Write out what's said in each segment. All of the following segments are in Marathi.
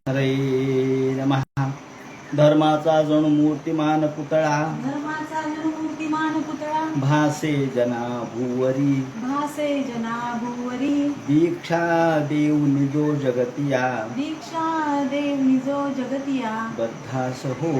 हरे नमः. धर्माचा जणू मूर्तिमान पुतळा, धर्माचा जणू मूर्तिमान पुतळा, भासे जना भुवरी, भासे जना भुवरी. दीक्षा देव निजो जगतिया, दीक्षा देव निजो जगतिया, बद्धास हो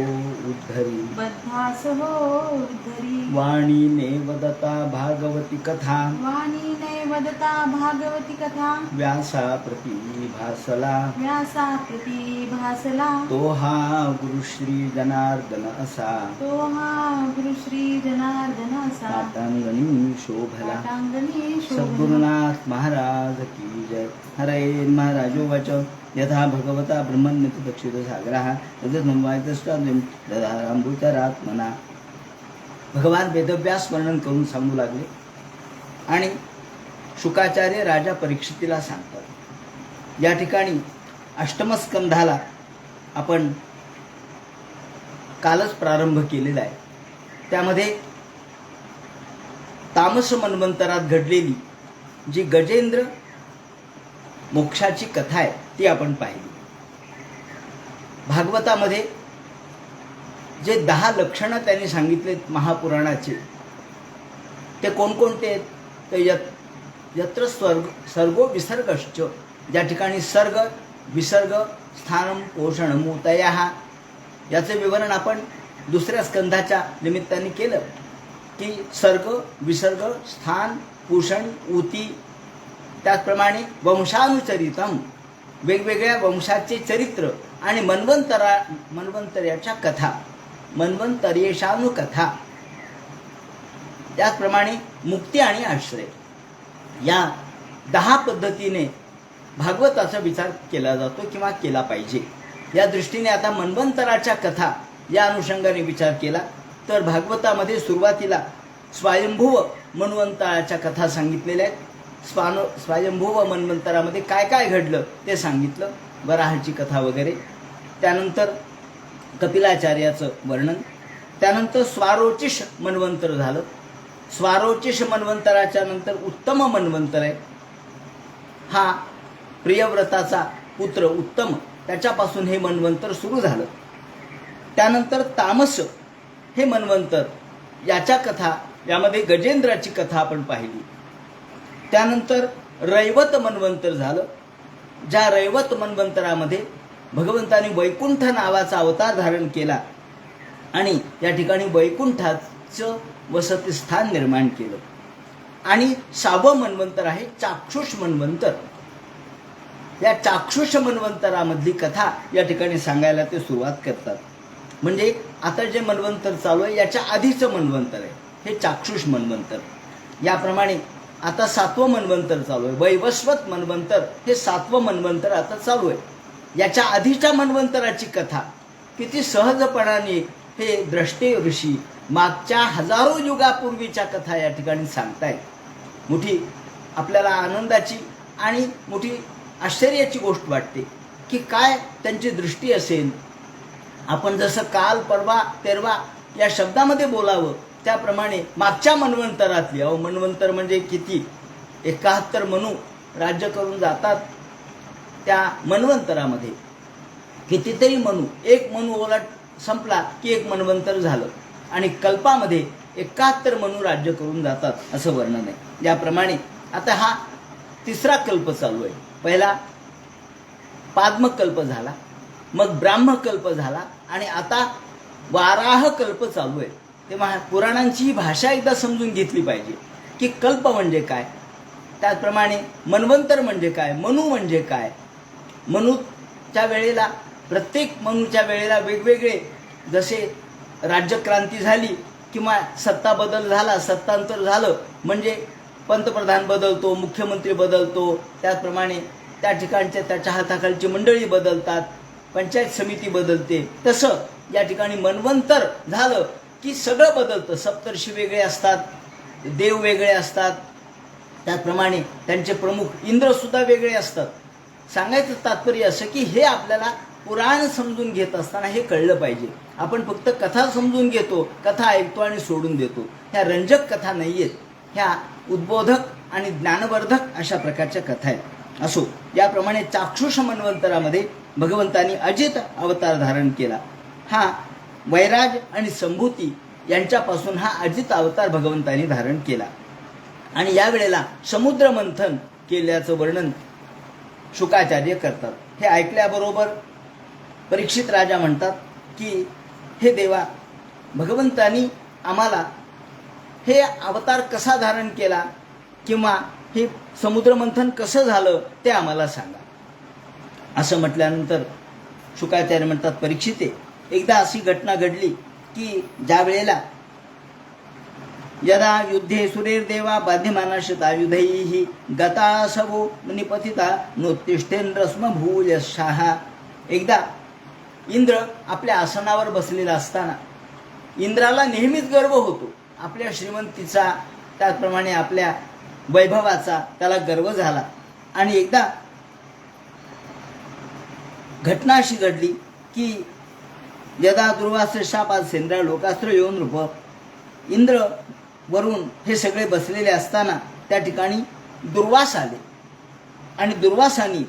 उद्धरी. बद्धास हो उद्धरी. वाणीने वदता भागवती कथा, वाणीने वदता भागवती कथा, व्यासा प्रती भासला. व्यासा प्रती भासला. तो हा गुरु श्री जनार्दन असा, तो हा गुरु श्री जनार्दन असा, पाटांगणी शोभला. पाटांगणी शोभला. सद्गुरुनाथ महाराज की जय. हरे महाराज उवाच यथा भगवता ब्रह्मण्यत दक्षिण सागरः तदनुवायतष्टाद्वयं दधारामृतरात्मना. भगवान वेदव्यास वर्णन करून सांगू लागले आणि शुकाचार्य राजा परीक्षितीला सांगतात. या ठिकाणी अष्टमस्कंधाला आपण कालच प्रारंभ केलेला आहे. त्यामध्ये तामस मन्वंतरात घडलेली जी गजेंद्र मोक्षाची कथा आहे ती आपण पाहिली. भागवतामध्ये जे 10 लक्षणं त्यांनी सांगितलेत महापुराणाचे, ते कोणकोणते आहेत? तर यत्र सर्गो विसर्गश्च, ज्या ठिकाणी सर्ग विसर्ग स्थानम पोषण मूतया, याचे विवरण आपण दुसऱ्या स्कंधाच्या निमित्ताने केलं की सर्ग विसर्ग स्थान पोषण ऊती. त्याचप्रमाणे वंशानुचरितम, वेगवेगळ्या वंशाचे चरित्र आणि मन्वंतर्याच्या कथा, मन्वंतर्येशानुकथा. त्याचप्रमाणे मुक्ती आणि आश्रय, या 10 पद्धतीने भागवताचा विचार केला जातो किंवा केला पाहिजे. या दृष्टीने आता मन्वंतराच्या कथा या अनुषंगाने विचार केला तर भागवतामध्ये सुरुवातीला स्वयंभुव मन्वंतराच्या कथा सांगितलेल्या आहेत. स्वयंभुव मन्वंतरामध्ये काय काय घडलं ते सांगितलं, वराहाची कथा वगैरे. त्यानंतर कपिलाचार्याचं वर्णन. त्यानंतर स्वारोचिष मन्वंतर झालं. स्वारोचिष मन्वंतराच्या नंतर उत्तम मन्वंतर आहे. हा प्रियव्रताचा पुत्र उत्तम, त्याच्यापासून हे मन्वंतर सुरू झालं. त्यानंतर तामस हे मन्वंतर, याच्या कथा, यामध्ये गजेंद्राची कथा आपण पाहिली. त्यानंतर रैवत मन्वंतर झालं. ज्या रैवत मन्वंतरामध्ये भगवंताने वैकुंठ नावाचा अवतार धारण केला आणि या ठिकाणी वैकुंठाचं वसतिस्थान निर्माण केलं. आणि 6वं मन्वंतर आहे चाक्षुष मन्वंतर. या चाक्षुष मन्वंतरामधली कथा या ठिकाणी सांगायला ते सुरुवात करतात. म्हणजे आता जे मन्वंतर चालू आहे याच्या आधीचं मन्वंतर आहे हे चाक्षुष मन्वंतर. याप्रमाणे आता 7वं मन्वंतर चालू आहे. वैवस्वत मन्वंतर हे 7वं मन्वंतर आता चालू आहे. याच्या आधीच्या मन्वंतराची कथा किती सहजपणाने हे द्रष्टे ऋषी मागच्या हजारो युगापूर्वीच्या कथा या ठिकाणी सांगतायत. मोठी आपल्याला आनंदाची आणि मोठी आश्चर्याची गोष्ट वाटते की काय त्यांची दृष्टी असेल. आपण जसं काल परवा तेरवा या शब्दामध्ये बोलावं त्याप्रमाणे मागच्या मन्वंतरातली, मन्वंतर म्हणजे किती, 71 मनू राज्य करून जातात. त्या मन्वंतरामध्ये कितीतरी मनू, एक मनू ओलाट संपला की एक मन्वंतर झालं आणि कल्पामध्ये 71 मनू राज्य करून जातात असं वर्णन आहे. याप्रमाणे आता हा 3रा कल्प चालू आहे. पहिला पाद्मकल्प झाला, मग ब्राह्मकल्प झाला आणि आता वाराह कल्प चालू आहे. तेव्हा पुराणांची ही भाषा एकदा समजून घेतली पाहिजे की कल्प म्हणजे काय, त्याचप्रमाणे मन्वंतर म्हणजे काय, मनू म्हणजे काय. मनूच्या वेळेला, प्रत्येक मनूच्या वेळेला वेगवेगळे, जसे राज्यक्रांती झाली किंवा सत्ता बदल झाला, सत्तांतर झालं म्हणजे पंतप्रधान बदलतो, मुख्यमंत्री बदलतो, त्याचप्रमाणे त्या ठिकाणच्या त्याच्या हाताखालची मंडळी बदलतात, पंचायत समिती बदलते. तसं या ठिकाणी मन्वंतर झालं की सगळं बदलतं. सप्तर्षी वेगळे असतात, देव वेगळे असतात, त्याचप्रमाणे त्यांचे प्रमुख इंद्रसुद्धा वेगळे असतात. सांगायचं तात्पर्य असं की हे आपल्याला पुराण समजून घेत असताना हे कळलं पाहिजे. आपण फक्त कथा समजून घेतो, कथा ऐकतो आणि सोडून देतो. ह्या रंजक कथा नाही आहेत, ह्या उद्बोधक आणि ज्ञानवर्धक अशा प्रकारच्या कथा आहेत. असो, याप्रमाणे चाक्षुष मन्वंतरामध्ये भगवंतांनी अजित अवतार धारण केला. हा वैराग आणि संभूती यांच्यापासून हा अजित अवतार भगवंतांनी धारण केला. आणि यावेळेला समुद्र मंथन केल्याचं वर्णन शुकाचार्य करतात. हे ऐकल्याबरोबर परीक्षित राजा म्हणतात की हे देवा, भगवंतांनी आम्हाला हे अवतार कसा धारण केला किंवा हे समुद्रमंथन कसं झालं ते आम्हाला सांगा. असं म्हटल्यानंतर शुकाचार्य म्हणतात, परीक्षिते, एकदा अशी घटना घडली की ज्या वेळेला यदा युद्धे सुरेर्देवा बाध्यमानाशितायुधैः गतासवो निपतिता नोत्तिष्ठेन्द्र स्म भूयशाः. एकदा इंद्र आपल्या आसनावर बसलेला असताना इंद्राला नेहमीच गर्व होतो आपल्या श्रीमंतीचा, त्याचप्रमाणे आपल्या वैभवाचा त्याला गर्व झाला. आणि एकदा घटना अशी घडली की यदा दुर्वास शापात सेंद्रा लोकास्त्र येऊन रूप, इंद्र वरून हे सगळे बसलेले असताना त्या ठिकाणी दुर्वास आले आणि दुर्वासानी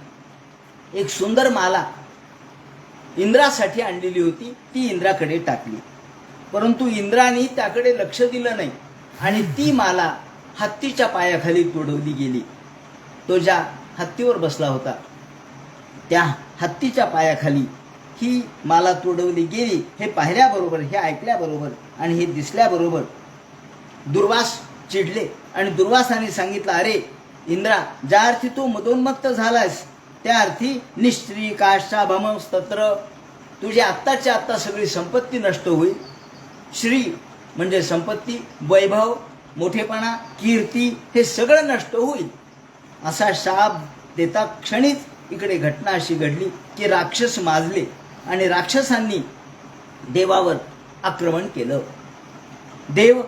एक सुंदर माला इंद्रासाठी आणलेली होती, ती इंद्राकडे टाकली. परंतु इंद्राने त्याकडे लक्ष दिलं नाही आणि ती माला हत्तीच्या पायाखाली तुडवली गेली. तो ज्या हत्तीवर बसला होता त्या हत्तीच्या पायाखाली ही माला तुडवली गेली. हे पाहिल्याबरोबर, हे ऐकल्याबरोबर आणि हे दिसल्याबरोबर दुर्वास चिडले आणि दुर्वासाने सांगितलं, अरे इंद्रा, ज्या अर्थी तू मदोन्मत्त झालास त्या अर्थी निश्री काष्ठा भमस्तत्र, तुझी आत्ताच्या आत्ता सगळी संपत्ती नष्ट होईल. श्री म्हणजे संपत्ती, वैभव, मोठेपणा, कीर्ती हे सगळं नष्ट होईल. असा शाप देता क्षणीच इकडे घटना अशी घडली की राक्षस माजले आणि राक्षसांनी देवावर आक्रमण केलं. देव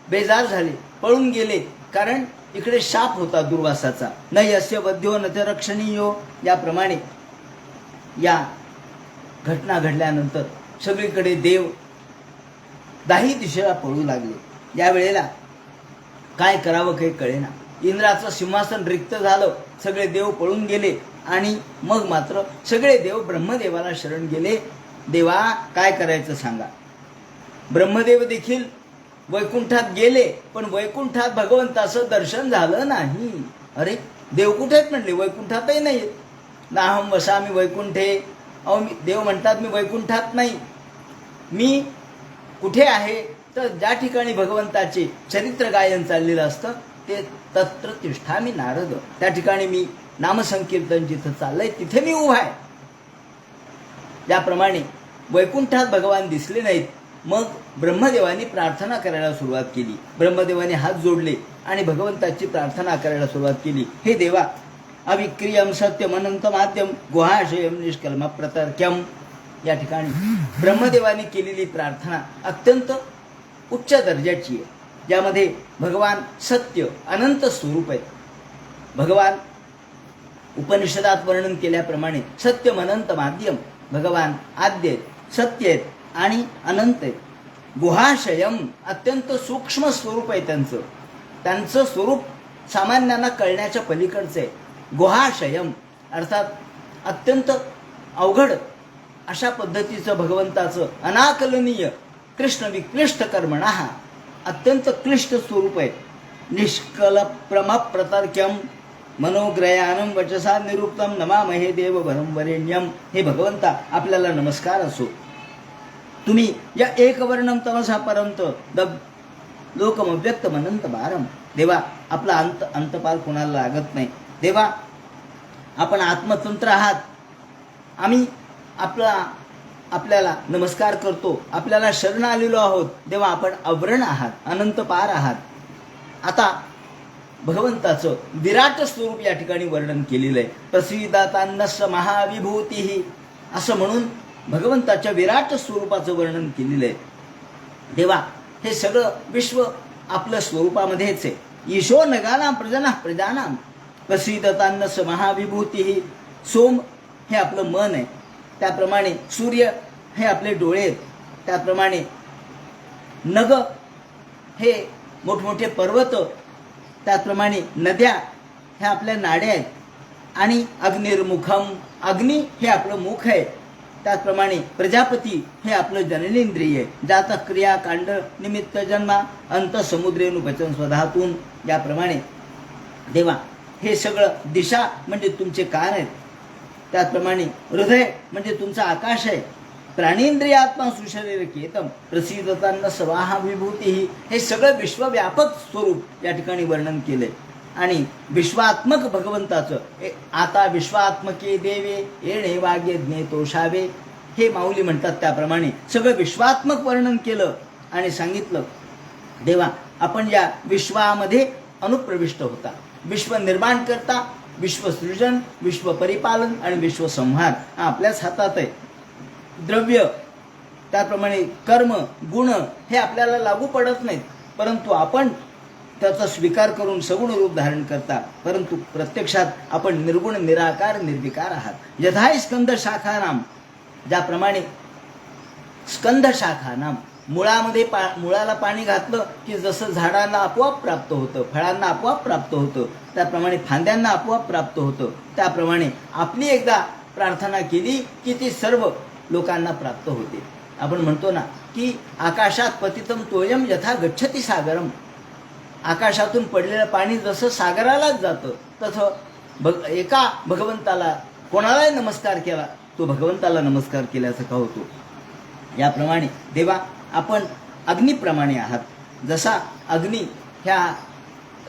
बेजार झाले, पळून गेले, कारण इकडे शाप होता दुर्वासाचा. न यस्य वध्यो न ते रक्षणीयो. याप्रमाणे या घटना घडल्यानंतर सगळीकडे देव दाही दिशेला पळू लागले. यावेळेला काय करावं काही कळेना. इंद्राचं सिंहासन रिक्त झालं, सगळे देव पळून गेले आणि मग मात्र सगळे देव ब्रह्मदेवाला शरण गेले. देवा, काय करायचं सांगा. ब्रह्मदेव देखील वैकुंठात गेले, पण वैकुंठात भगवंताचं दर्शन झालं नाही. अरे, देव कुठे आहेत म्हणले, वैकुंठातही नाही. नाहम वसामी वैकुंठे. अहो, देव म्हणतात मी वैकुंठात नाही. मी कुठे आहे तर ज्या ठिकाणी भगवंताचे चरित्र गायन चाललेलं असतं ते तत्र तिष्ठामी नारद, त्या ठिकाणी मी नामसंकीर्तन जिथं चाललंय तिथे मी उभा आहे. याप्रमाणे वैकुंठात भगवान दिसले नाहीत. मग ब्रह्मदेवानी प्रार्थना करायला सुरुवात केली. ब्रह्मदेवाने हात जोडले आणि भगवंताची प्रार्थना करायला सुरुवात केली. हे देवा, अविक्रियम सत्यम अनंत माध्यम गुहाशयम निष्कल्म प्रतर्क्यम. या ठिकाणी ब्रह्मदेवाने केलेली प्रार्थना अत्यंत उच्च दर्जाची आहे, ज्यामध्ये भगवान सत्य अनंत स्वरूप आहेत. भगवान उपनिषदात वर्णन केल्याप्रमाणे सत्यम अनंत माध्यम, भगवान आद्य आहेत, सत्य आहेत आणि अनंत आहेत. गुहाशयम अत्यंत सूक्ष्म स्वरूप आहे त्यांचं स्वरूप सामान्यांना कळण्याच्या पलीकडचं आहे. गुहाशयम अर्थात अत्यंत अवघड अशा पद्धतीचं भगवंताचं अनाकलनीय कृष्ण विक्लिष्ट कर्मणः अत्यंत क्लिष्ट स्वरूप आहे. निष्कलप्रम प्रतर्क्यम मनोग्रयानम वचसा निरुक्तम नमामहे देववरम वरेण्यम. हे भगवंता, आपल्याला नमस्कार असो. तुम्ही या एकवर्णम तमसा परंत लोकमव्यक्त मनंत बारम. देवा, आपला अंतपार कोणाला लागत नाही. देवा, आपण आत्मतंत्र आहात. आम्ही आपल्याला नमस्कार करतो, आपल्याला शरण आलेलो आहोत. देवा, आपण अव्रण आहात, अनंत पार आहात. आता भगवंताचं विराट स्वरूप या ठिकाणी वर्णन केलेलं आहे. प्रसीदातान्नस्य महाविभूती असं म्हणून भगवंताच्या विराट स्वरूपाचं वर्णन केलेलं आहे. देवा, हे सगळं विश्व आपलं स्वरूपामध्येच आहे. ईशो नगानाम प्रजानाम प्रसीदतान्नस्य महाविभूती. सोम हे आपलं मन आहे, त्याप्रमाणे सूर्य हे आपले डोळे आहेत, त्याप्रमाणे नग हे मोठमोठे पर्वत, त्याचप्रमाणे नद्या ह्या आपल्या नाड्या आहेत, आणि अग्निर्मुखम, अग्नी हे आपलं मुख आहे. त्याचप्रमाणे प्रजापती हे आपलं जननेंद्रिय आहे. जात क्रिया कांड निमित्त जन्मा अंत समुद्रेनु पचन स्वधातून. याप्रमाणे देवा हे सगळं, दिशा म्हणजे तुमचे कान आहेत, त्याचप्रमाणे हृदय म्हणजे तुमचा आकाश आहे, प्राणेंद्रियात्मा सुशरीर केतम प्रसिद्धतांना स्वाहा विभूती, हे सगळं विश्वव्यापक स्वरूप या ठिकाणी वर्णन केलंय. आणि विश्वात्मक भगवंताचं आता विश्वात्मके देवे येणे वाग्य ज्ञेतोषावे, हे माऊली म्हणतात त्याप्रमाणे सगळं विश्वात्मक वर्णन केलं आणि सांगितलं देवा आपण या विश्वामध्ये अनुप्रविष्ट होता. विश्व निर्माण करता, विश्वसृजन, विश्व परिपालन आणि विश्वसंहार हा आपल्याच हातात आहे. द्रव्य त्याप्रमाणे कर्म गुण हे आपल्याला लागू पडत नाहीत, परंतु आपण त्याचा स्वीकार करून सगुण रूप धारण करता. परंतु प्रत्यक्षात आपण निर्गुण निराकार निर्विकार आहात. यथा स्कंद शाखा नाम, ज्याप्रमाणे स्कंद शाखा नाम, मुळामध्ये मुळाला पाणी घातलं की जसं झाडांना आपोआप प्राप्त होतं, फळांना आपोआप प्राप्त होतं, त्याप्रमाणे फांद्यांना आपोआप प्राप्त होतं. त्याप्रमाणे आपली एकदा प्रार्थना केली की ती सर्व लोकांना प्राप्त होते. आपण म्हणतो ना की आकाशात पतितम तोयम यथा गच्छति सागरम, आकाशातून पडलेलं पाणी जसं सागरालाच जातं तसं एका भगवंताला कोणालाही नमस्कार केला तो भगवंताला नमस्कार केल्याचं का होतो. याप्रमाणे देवा आपण अग्निप्रमाणे आहात. जसा अग्नी ह्या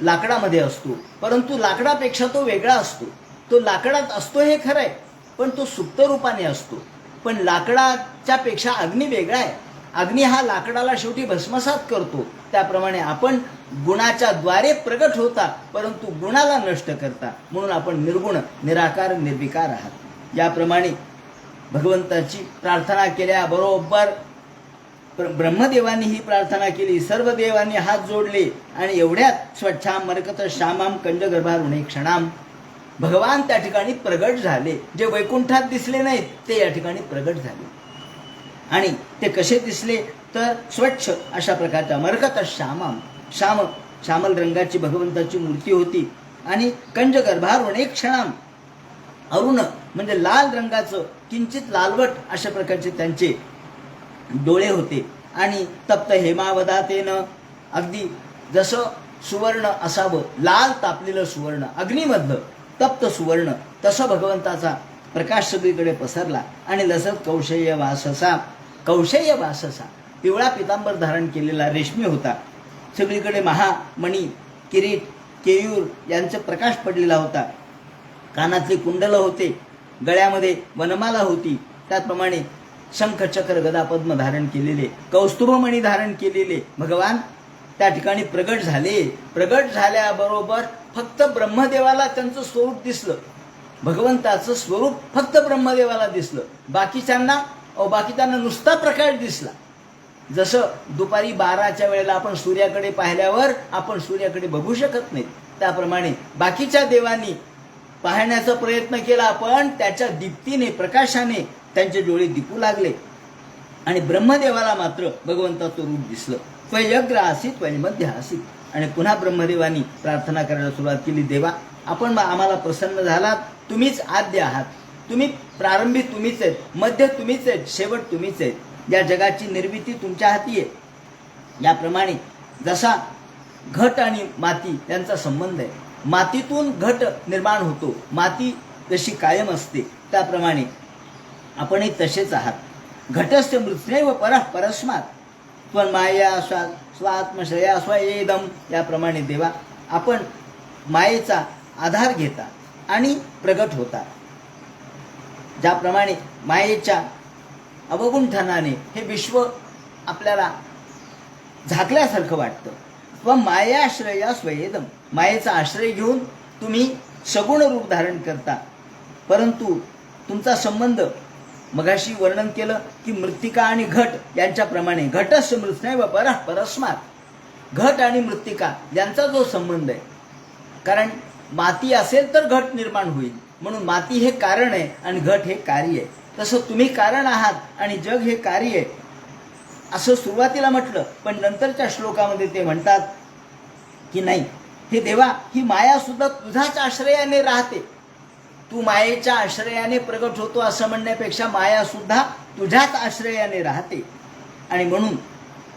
लाकडामध्ये असतो, परंतु लाकडापेक्षा तो वेगळा असतो. तो लाकडात असतो हे खरं आहे, पण तो सुप्त रूपाने असतो. पण लाकडाच्या पेक्षा अग्नी वेगळा आहे. अग्नी हा लाकडाला शेवटी भस्मसात करतो. त्याप्रमाणे आपण गुणाच्या द्वारे प्रगट होता, परंतु गुणाला नष्ट करता. म्हणून आपण निर्गुण निराकार निर्विकार आहात. याप्रमाणे भगवंताची प्रार्थना केल्याबरोबर ब्रह्मदेवांनी ही प्रार्थना केली. सर्व देवांनी हात जोडले आणि एवढ्यात स्वच्छाम मरकत श्यामाम कंजगर्भारुणे क्षणाम, भगवान त्या ठिकाणी प्रगट झाले. जे वैकुंठात दिसले नाहीत ते या ठिकाणी प्रगट झाले. आणि ते कसे दिसले तर स्वच्छ अशा प्रकारच्या मरकत श्यामाम, श्यामल रंगाची भगवंताची मूर्ती होती. आणि कंजगर्भारुणे क्षणाम, अरुण म्हणजे लाल रंगाचं किंचित लालवट अशा प्रकारचे त्यांचे डोळे होते. आणि तप्त हेमावदातेनं, अगदी जसं सुवर्ण असावं, लाल तापलेलं सुवर्ण अग्नीमधलं तप्त सुवर्ण, तसं भगवंताचा प्रकाश सगळीकडे पसरला. आणि लसत कौशेय वाससा, पिवळा पितांबर धारण केलेला रेशमी होता. सगळीकडे महामणी किरीट केयूर यांचा प्रकाश पडलेला होता. कानातले कुंडल होते, गळ्यामध्ये वनमाला होती. त्याचप्रमाणे शंख चक्र गदा पद्म धारण केलेले, कौस्तुभमणी धारण केलेले भगवान त्या ठिकाणी प्रगट झाले. प्रगट झाल्याबरोबर फक्त ब्रह्मदेवाला त्यांचं स्वरूप दिसलं. भगवंताचं स्वरूप फक्त ब्रह्मदेवाला दिसलं. बाकीच्यांना नुसता प्रकाश दिसला. जसं दुपारी 12च्या वेळेला आपण सूर्याकडे पाहिल्यावर आपण सूर्याकडे बघू शकत नाही, त्याप्रमाणे बाकीच्या देवांनी पाहण्याचा प्रयत्न केला, पण त्याच्या दीप्तीने प्रकाशाने त्यांचे डोळे दिपू लागले. आणि ब्रह्मदेवाला मात्र भगवंताचं रूप दिसलं. त्वयग्र आसीत त्वयमध्ये आसीत. आणि पुन्हा ब्रह्मदेवानी प्रार्थना करायला सुरुवात केली, देवा आपण आम्हाला प्रसन्न झालात. तुम्हीच आद्य आहात, तुम्ही प्रारंभी तुम्हीच आहेत, मध्य तुम्हीच आहेत, शेवट तुम्हीच आहेत. या जगाची निर्मिती तुमच्या हाती आहे. याप्रमाणे जसा घट आणि माती यांचा संबंध आहे, मातीतून घट निर्माण होतो. माती जशी कायम असते त्याप्रमाणे आपणही तसेच आहात. घटस्य मृत्युनैव परस्मात् त्वं माया स्वात्मश्रया स्वयेदम. याप्रमाणे देवा आपण मायेचा आधार घेता आणि प्रगट होता. ज्याप्रमाणे मायेच्या अवगुंठनाने हे विश्व आपल्याला झाकल्यासारखं वाटतं. व मायाश्रया स्वयेदम, मायेचा आश्रय घेऊन तुम्ही सगुण रूप धारण करता. परंतु तुमचा संबंध मगाशी वर्णन केलं की मृत्तिका आणि घट यांच्याप्रमाणे, घटस्य मृत्युनैव परस्मात्, घट आणि मृत्तिका यांचा जो संबंध आहे, कारण माती असेल तर घट निर्माण होईल, म्हणून माती हे कारण आहे आणि घट हे कार्य आहे. तसं तुम्ही कारण आहात आणि जग हे कार्य आहे असं सुरुवातीला म्हटलं, पण नंतरच्या श्लोकामध्ये ते म्हणतात की नाही, हे देवा ही माया सुद्धा तुझ्याच आश्रयाने राहते. तू मायेच्या आश्रयाने प्रगट होतो असं म्हणण्यापेक्षा माया सुद्धा तुझ्याच आश्रयाने राहते आणि म्हणून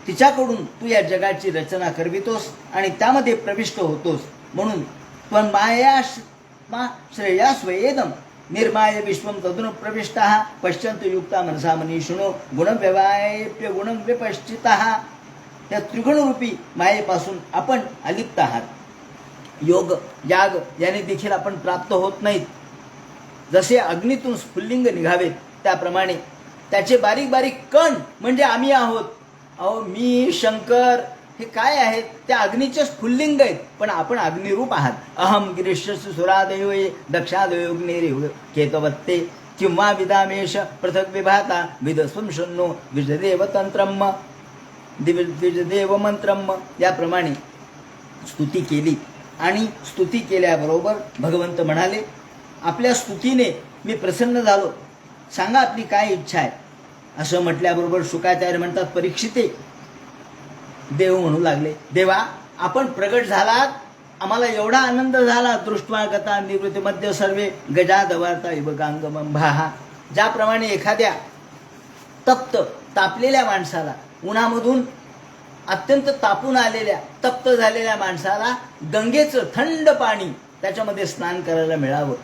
तिच्याकडून तू या जगाची रचना करवितोस आणि त्यामध्ये प्रविष्ट होतोस. म्हणून त्वं माया श्रेया स्वेदम निर्माय विश्वम तदनु प्रविष्टः पश्यन्तु युक्ता मनसा मनीषिणो गुणव्यवायप्य गुणव्यपश्चितः. त्या त्रिगुणरूपी मायेपासून आपण अलिप्त आहात. योग याग याने देखील आपण प्राप्त होत नाहीत. जसे अग्नीतून स्फुल्लिंग निघावेत त्याप्रमाणे त्याचे बारीक बारीक कण म्हणजे आम्ही आहोत. अहो मी शंकर हे काय आहेत? त्या अग्नीचे स्फुल्लिंग आहेत, पण आपण अग्निरूप आहात. अहम गिरीशस्य सुरादेव दक्षादेवग्निरेव केतवत्ते किंवा विदामेश पृथक विभाता विदस्वं शन्नो विजदेव तंत्रम विजदेव मंत्रम. याप्रमाणे स्तुती केली आणि स्तुती केल्याबरोबर भगवंत म्हणाले, आपल्या स्तुतीने मी प्रसन्न झालो, सांगा आपली काय इच्छा आहे. असं म्हटल्याबरोबर शुकाचार्य म्हणतात, परीक्षिते देव म्हणू लागले, देवा आपण प्रगट झालात, आम्हाला एवढा आनंद झाला. दृष्ट्वा गता निवृत्ती मध्ये सर्वे गजादवार्ता इव गांगमंभाहा. ज्याप्रमाणे एखाद्या तापलेल्या माणसाला, उन्हामधून अत्यंत तापून आलेल्या तप्त झालेल्या माणसाला गंगेचं थंड पाणी त्याच्यामध्ये स्नान करायला मिळावं,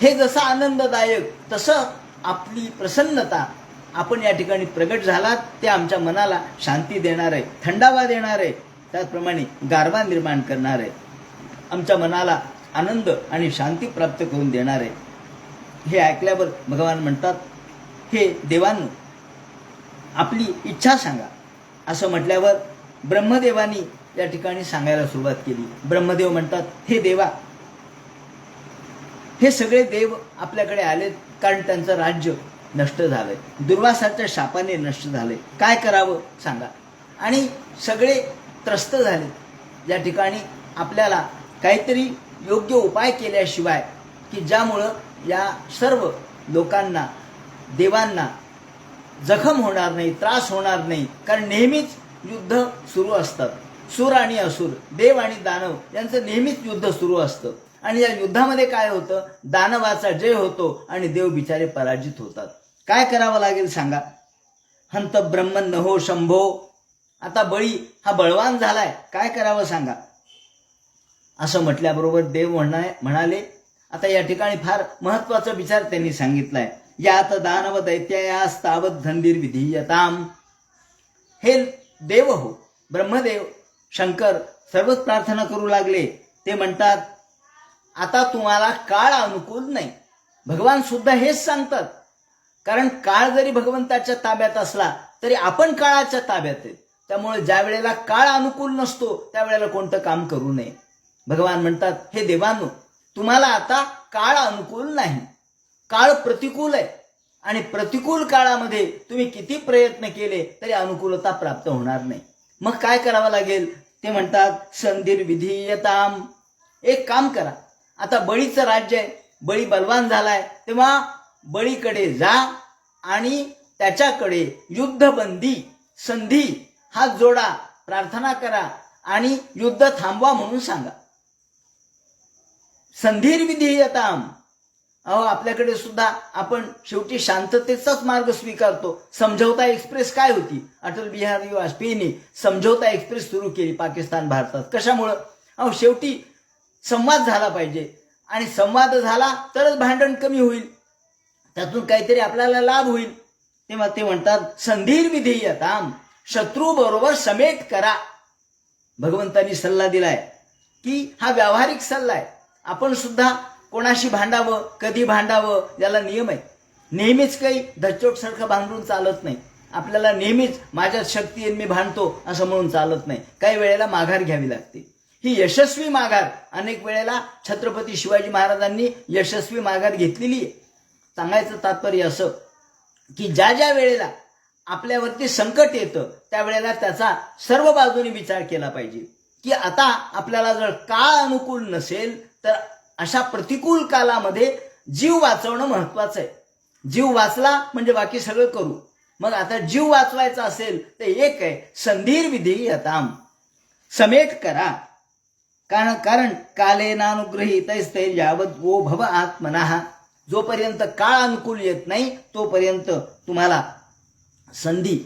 हे जसं आनंददायक, तसं आपली प्रसन्नता आपण या ठिकाणी प्रगट झालात ते आमच्या मनाला शांती देणार आहे, थंडावा देणार आहे, त्याचप्रमाणे गारवा निर्माण करणार आहे, आमच्या मनाला आनंद आणि शांती प्राप्त करून देणार आहे. हे ऐकल्यावर भगवान म्हणतात, हे देवांनो आपली इच्छा सांगा. असं म्हटल्यावर ब्रह्मदेवानी या ठिकाणी सांगायला सुरुवात केली. ब्रह्मदेव म्हणतात, हे देवा, हे सगळे देव आपल्याकडे आलेत कारण त्यांचं राज्य नष्ट झालंय, दुर्वासाच्या शापाने नष्ट झाले, काय करावं सांगा. आणि सगळे त्रस्त झाले. या ठिकाणी आपल्याला काहीतरी योग्य उपाय केल्याशिवाय की ज्यामुळं या सर्व लोकांना, देवांना जखम होणार नाही, त्रास होणार नाही. कारण नेहमीच युद्ध सुरू असतात. सुर आणि असुर, देव आणि दानव यांचं नेहमीच युद्ध सुरू असतं. आणि या युद्धामध्ये काय होतं, दानवाचा जय होतो आणि देव बिचारे पराजित होतात. काय करावं लागेल सांगा. हंत ब्रह्मन हो शंभो. आता बळी हा बळवान झालाय, काय करावं सांगा. असं म्हटल्याबरोबर देव म्हणाले, आता या ठिकाणी फार महत्वाचा विचार त्यांनी सांगितलाय. यात दानव दैत्यास्तावत धंदीर विधीयताम. हे देव हो, ब्रह्मदेव शंकर सर्वच प्रार्थना करू लागले. ते म्हणतात, आता तुम्हाला काळ अनुकूल नाही. भगवान सुद्धा हेच सांगतात, कारण काळ जरी भगवंताच्या ताब्यात असला तरी आपण काळाच्या ताब्यात आहे. त्यामुळे ज्या वेळेला काळ अनुकूल नसतो त्यावेळेला कोणतं काम करू नये. भगवान म्हणतात, हे देवांनो तुम्हाला आता काळ अनुकूल नाही, काळ प्रतिकूल आहे आणि प्रतिकूल काळामध्ये तुम्ही किती प्रयत्न केले तरी अनुकूलता प्राप्त होणार नाही. मग काय करावं लागेल. ते म्हणतात, संधीर विधीयताम. एक काम करा, आता बळीचं राज्य आहे, बळी बलवान झालाय, तेव्हा बळीकडे जा आणि त्याच्याकडे युद्धबंदी संधी हात जोडा, प्रार्थना करा आणि युद्ध थांबवा म्हणून सांगा. संधीर विधीयताम. अहो आपल्याकडे सुद्धा आपण शेवटी शांततेचाच मार्ग स्वीकारतो. समझौता एक्सप्रेस काय होती, अटल बिहारी वाजपेयींनी समझौता एक्सप्रेस सुरू केली पाकिस्तान भारतात. कशामुळं, अहो शेवटी संवाद झाला पाहिजे आणि संवाद झाला तरच भांडण कमी होईल, त्यातून काहीतरी आपल्याला लाभ होईल. तेव्हा ते म्हणतात, संधीर विधीयताम. शत्रू बरोबर समेट करा. भगवंतांनी सल्ला दिलाय की हा व्यावहारिक सल्ला आहे. आपण सुद्धा कोणाशी भांडावं, कधी भांडावं याला नियम आहे. नेहमीच काही धच्चोटसारखं भांडून चालत नाही. आपल्याला नेहमीच माझ्यात शक्ती आहे मी भांडतो असं म्हणून चालत नाही. काही वेळेला माघार घ्यावी लागते. ही यशस्वी माघार अनेक वेळेला छत्रपती शिवाजी महाराजांनी यशस्वी माघार घेतलेली आहे. सांगायचं तात्पर्य असं की ज्या ज्या वेळेला आपल्यावरती संकट येतं त्यावेळेला त्याचा सर्व बाजूने विचार केला पाहिजे की आता आपल्याला जर काळ अनुकूल नसेल तर अशा प्रतिकूल कालामध्ये जीव वाचवणं महत्वाचं आहे. जीव वाचला म्हणजे बाकी सगळं करू. मग आता जीव वाचवायचा असेल तर एक आहे, संधीर विधीयताम. समेट करा. कारण कालेनानुग्रहितैस्तैर्यावत वो भव आत्मनः. जोपर्यंत काळ अनुकूल येत नाही तोपर्यंत तुम्हाला संधी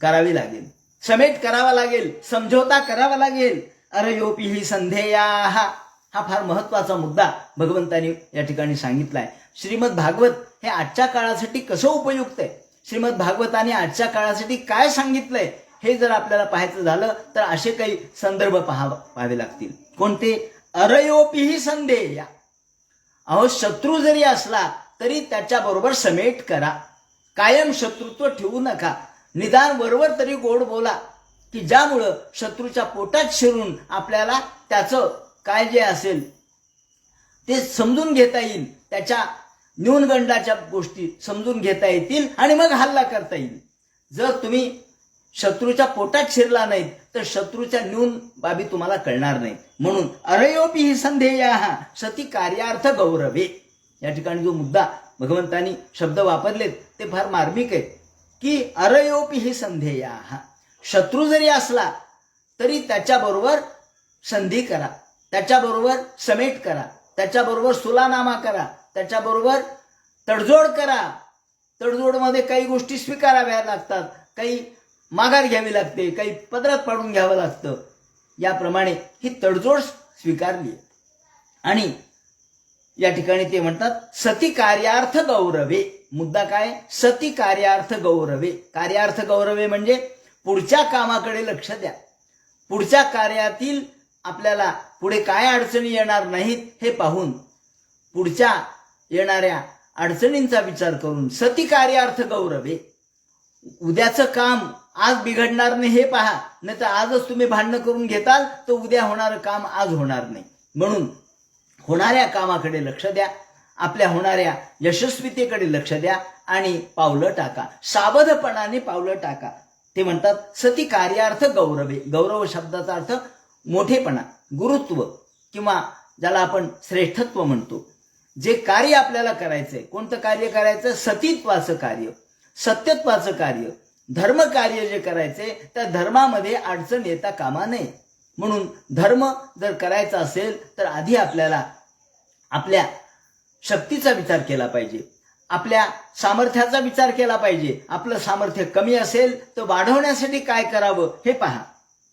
करावी लागेल, समेट करावा लागेल, समझोता करावा लागेल. अरयोपी ही संधेया, हा फार महत्वाचा मुद्दा भगवंतांनी या ठिकाणी सांगितलाय. श्रीमद भागवत हे आजच्या काळासाठी कसं उपयुक्त आहे, श्रीमद भागवताने आजच्या काळासाठी काय सांगितलंय, हे जर आपल्याला पाहायचं झालं तर असे काही संदर्भ पाहावे लागतील. कोणते? अरयोपी ही संधेया. अहो, शत्रू जरी असला तरी त्याच्याबरोबर समेट करा, कायम शत्रुत्व ठेवू नका. निदान वरवर तरी गोड बोला की ज्यामुळं शत्रूच्या पोटात शिरून आपल्याला त्याचं काय जे असेल ते समजून घेता येईल, त्याच्या न्यूनगंडाच्या गोष्टी समजून घेता येतील आणि मग हल्ला करता येईल. जर तुम्ही शत्रूच्या पोटात शिरला नाहीत तर शत्रूच्या न्यून बाबी तुम्हाला कळणार नाहीत. म्हणून अरयोपी ही संधेया सती कार्यार्थ गौरवे. या ठिकाणी जो मुद्दा भगवंतांनी शब्द वापरलेत ते फार मार्मिक आहेत की अरयोपी ही संधेया, शत्रू जरी असला तरी त्याच्याबरोबर संधी करा, त्याच्याबरोबर समेट करा, त्याच्याबरोबर सुलानामा करा, त्याच्याबरोबर तडजोड करा. तडजोडमध्ये काही गोष्टी स्वीकाराव्या लागतात, काही माघार घ्यावी लागते, काही पदरात पाडून घ्यावं लागतं. याप्रमाणे ही तडजोड स्वीकारली. आणि या ठिकाणी ते म्हणतात सती कार्यार्थ गौरवे. मुद्दा काय? सती कार्यार्थ गौरवे. कार्यार्थ गौरवे म्हणजे पुढच्या कामाकडे लक्ष द्या, पुढच्या कार्यातील आपल्याला पुढे काय अडचणी येणार नाहीत हे पाहून पुढच्या येणाऱ्या अडचणींचा विचार करून सती कार्यार्थ गौरवे. उद्याचं काम आज बिघडणार नाही हे पहा, नाही तर आजच तुम्ही भांडणं करून घेताल तर उद्या होणारं काम आज होणार नाही. म्हणून होणाऱ्या कामाकडे लक्ष द्या, आपल्या होणाऱ्या यशस्वीतेकडे लक्ष द्या आणि पावलं टाका, सावधपणाने पावलं टाका. ते म्हणतात सती कार्यार्थ गौरवे. गौरव शब्दाचा अर्थ मोठेपणा, गुरुत्व किंवा ज्याला आपण श्रेष्ठत्व म्हणतो. जे कार्य आपल्याला करायचंय, कोणतं कार्य करायचं? सतीत्वाचं कार्य, सत्यत्वाचं कार्य, धर्म कार्य जे करायचे त्या धर्मामध्ये अडचण येता कामा नये. म्हणून धर्म जर करायचा असेल तर आधी आपल्याला आपल्या शक्तीचा विचार केला पाहिजे, आपल्या सामर्थ्याचा विचार केला पाहिजे. आपलं सामर्थ्य कमी असेल तर वाढवण्यासाठी काय करावं हे पहा.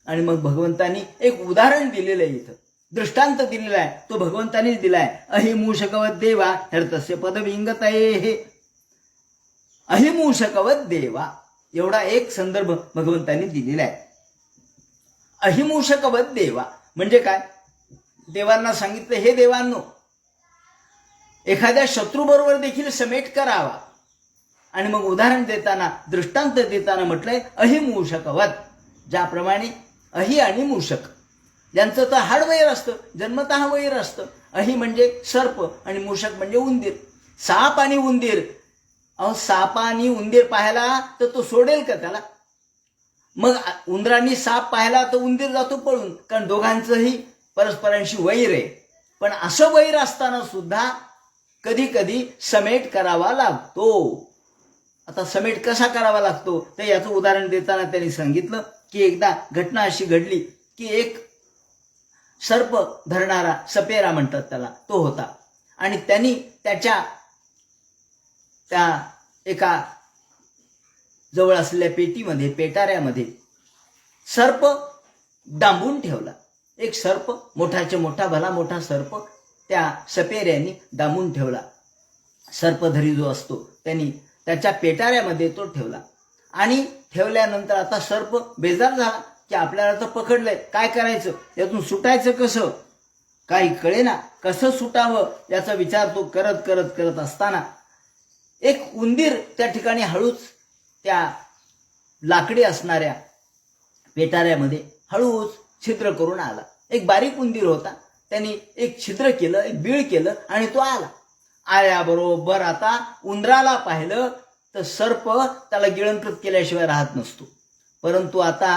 आणि मग भगवंतांनी एक उदाहरण दिलेलं आहे, इथं दृष्टांत दिलेला आहे, तो भगवंतांनीच दिलाय. अहिमूषकवत देवा हर्तस्य पदविंगतये हे. अहिमूषकवत देवा एवढा एक संदर्भ भगवंतांनी दिलेला आहे. अहिमूषकवत देवा म्हणजे काय? देवांना सांगितलं हे देवांनो, एखाद्या शत्रूबरोबर देखील समेट करावा. आणि मग उदाहरण देताना, दृष्टांत देताना म्हटलंय अहिमूषकवत. ज्याप्रमाणे अहि आणि मूषक यांचं तर हाडवैर असतं, जन्मतः वैर असतं. अहि म्हणजे सर्प आणि मूषक म्हणजे उंदीर. साप आणि उंदीर, अहो साप आणि उंदीर पाहायला तर तो सोडेल का त्याला? मग उंदरांनी साप पाहायला तर उंदीर जातो पळून, कारण दोघांचंही परस्परांशी वैर आहे. पण असं वैर असताना सुद्धा कधी कधी समेट करावा लागतो. आता समेट कसा करावा लागतो तर याचं उदाहरण देताना त्यांनी सांगितलं की एकदा घटना अशी घडली की एक सर्प धरणारा, सपेरा म्हणतात त्याला, तो होता. आणि त्यांनी त्या एका जवळ असलेल्या पेटीमध्ये, पेटाऱ्यामध्ये सर्प डांबून ठेवला. एक सर्प, मोठाचे मोठा, भला मोठा सर्प त्या सपेऱ्याने डांबून ठेवला. सर्पधरी जो असतो त्यांनी त्याच्या पेटाऱ्यामध्ये तो ठेवला. आणि ठेवल्यानंतर आता सर्प बेजार झाला की आपल्याला तर पकडलंय, काय करायचं, यातून सुटायचं कसं, काही कळेना, कसं सुटावं याचा विचार तो करत करत करत असताना एक उंदीर त्या ठिकाणी हळूच त्या लाकडी असणाऱ्या पेटाऱ्यामध्ये हळूच छिद्र करून आला. एक बारीक उंदीर होता, त्यांनी एक छिद्र केलं, एक बीळ केलं आणि तो आला. आल्याबरोबर आता उंदराला पाहिलं तर सर्प त्याला गिळंकृत केल्याशिवाय राहत नसतो. परंतु आता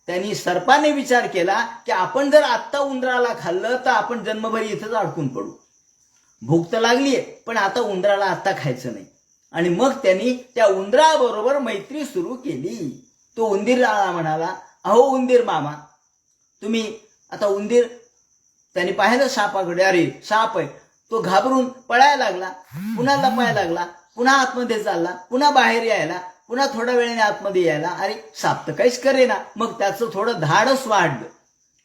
त्यांनी सर्पाने विचार केला की आपण जर आत्ता उंदराला खाल्लं तर आपण जन्मभर इथंच अडकून पडू. भूक तर लागलीये पण आता उंदराला आत्ता खायचं नाही. आणि मग त्यांनी त्या उंदराबरोबर मैत्री सुरू केली. तो उंदीरला म्हणाला, अहो उंदीर मामा, तुम्ही आता उंदीर त्यांनी पाहिलं सापाकडे, अरे साप आहे, तो घाबरून पळायला लागला, पुन्हा लपायला लागला, पुन्हा आतमध्ये चालला, पुन्हा बाहेर यायला, पुन्हा थोड्या वेळाने आतमध्ये यायला. अरे साप तर काहीच करेना. मग त्याचं थोडं धाडस वाढलं,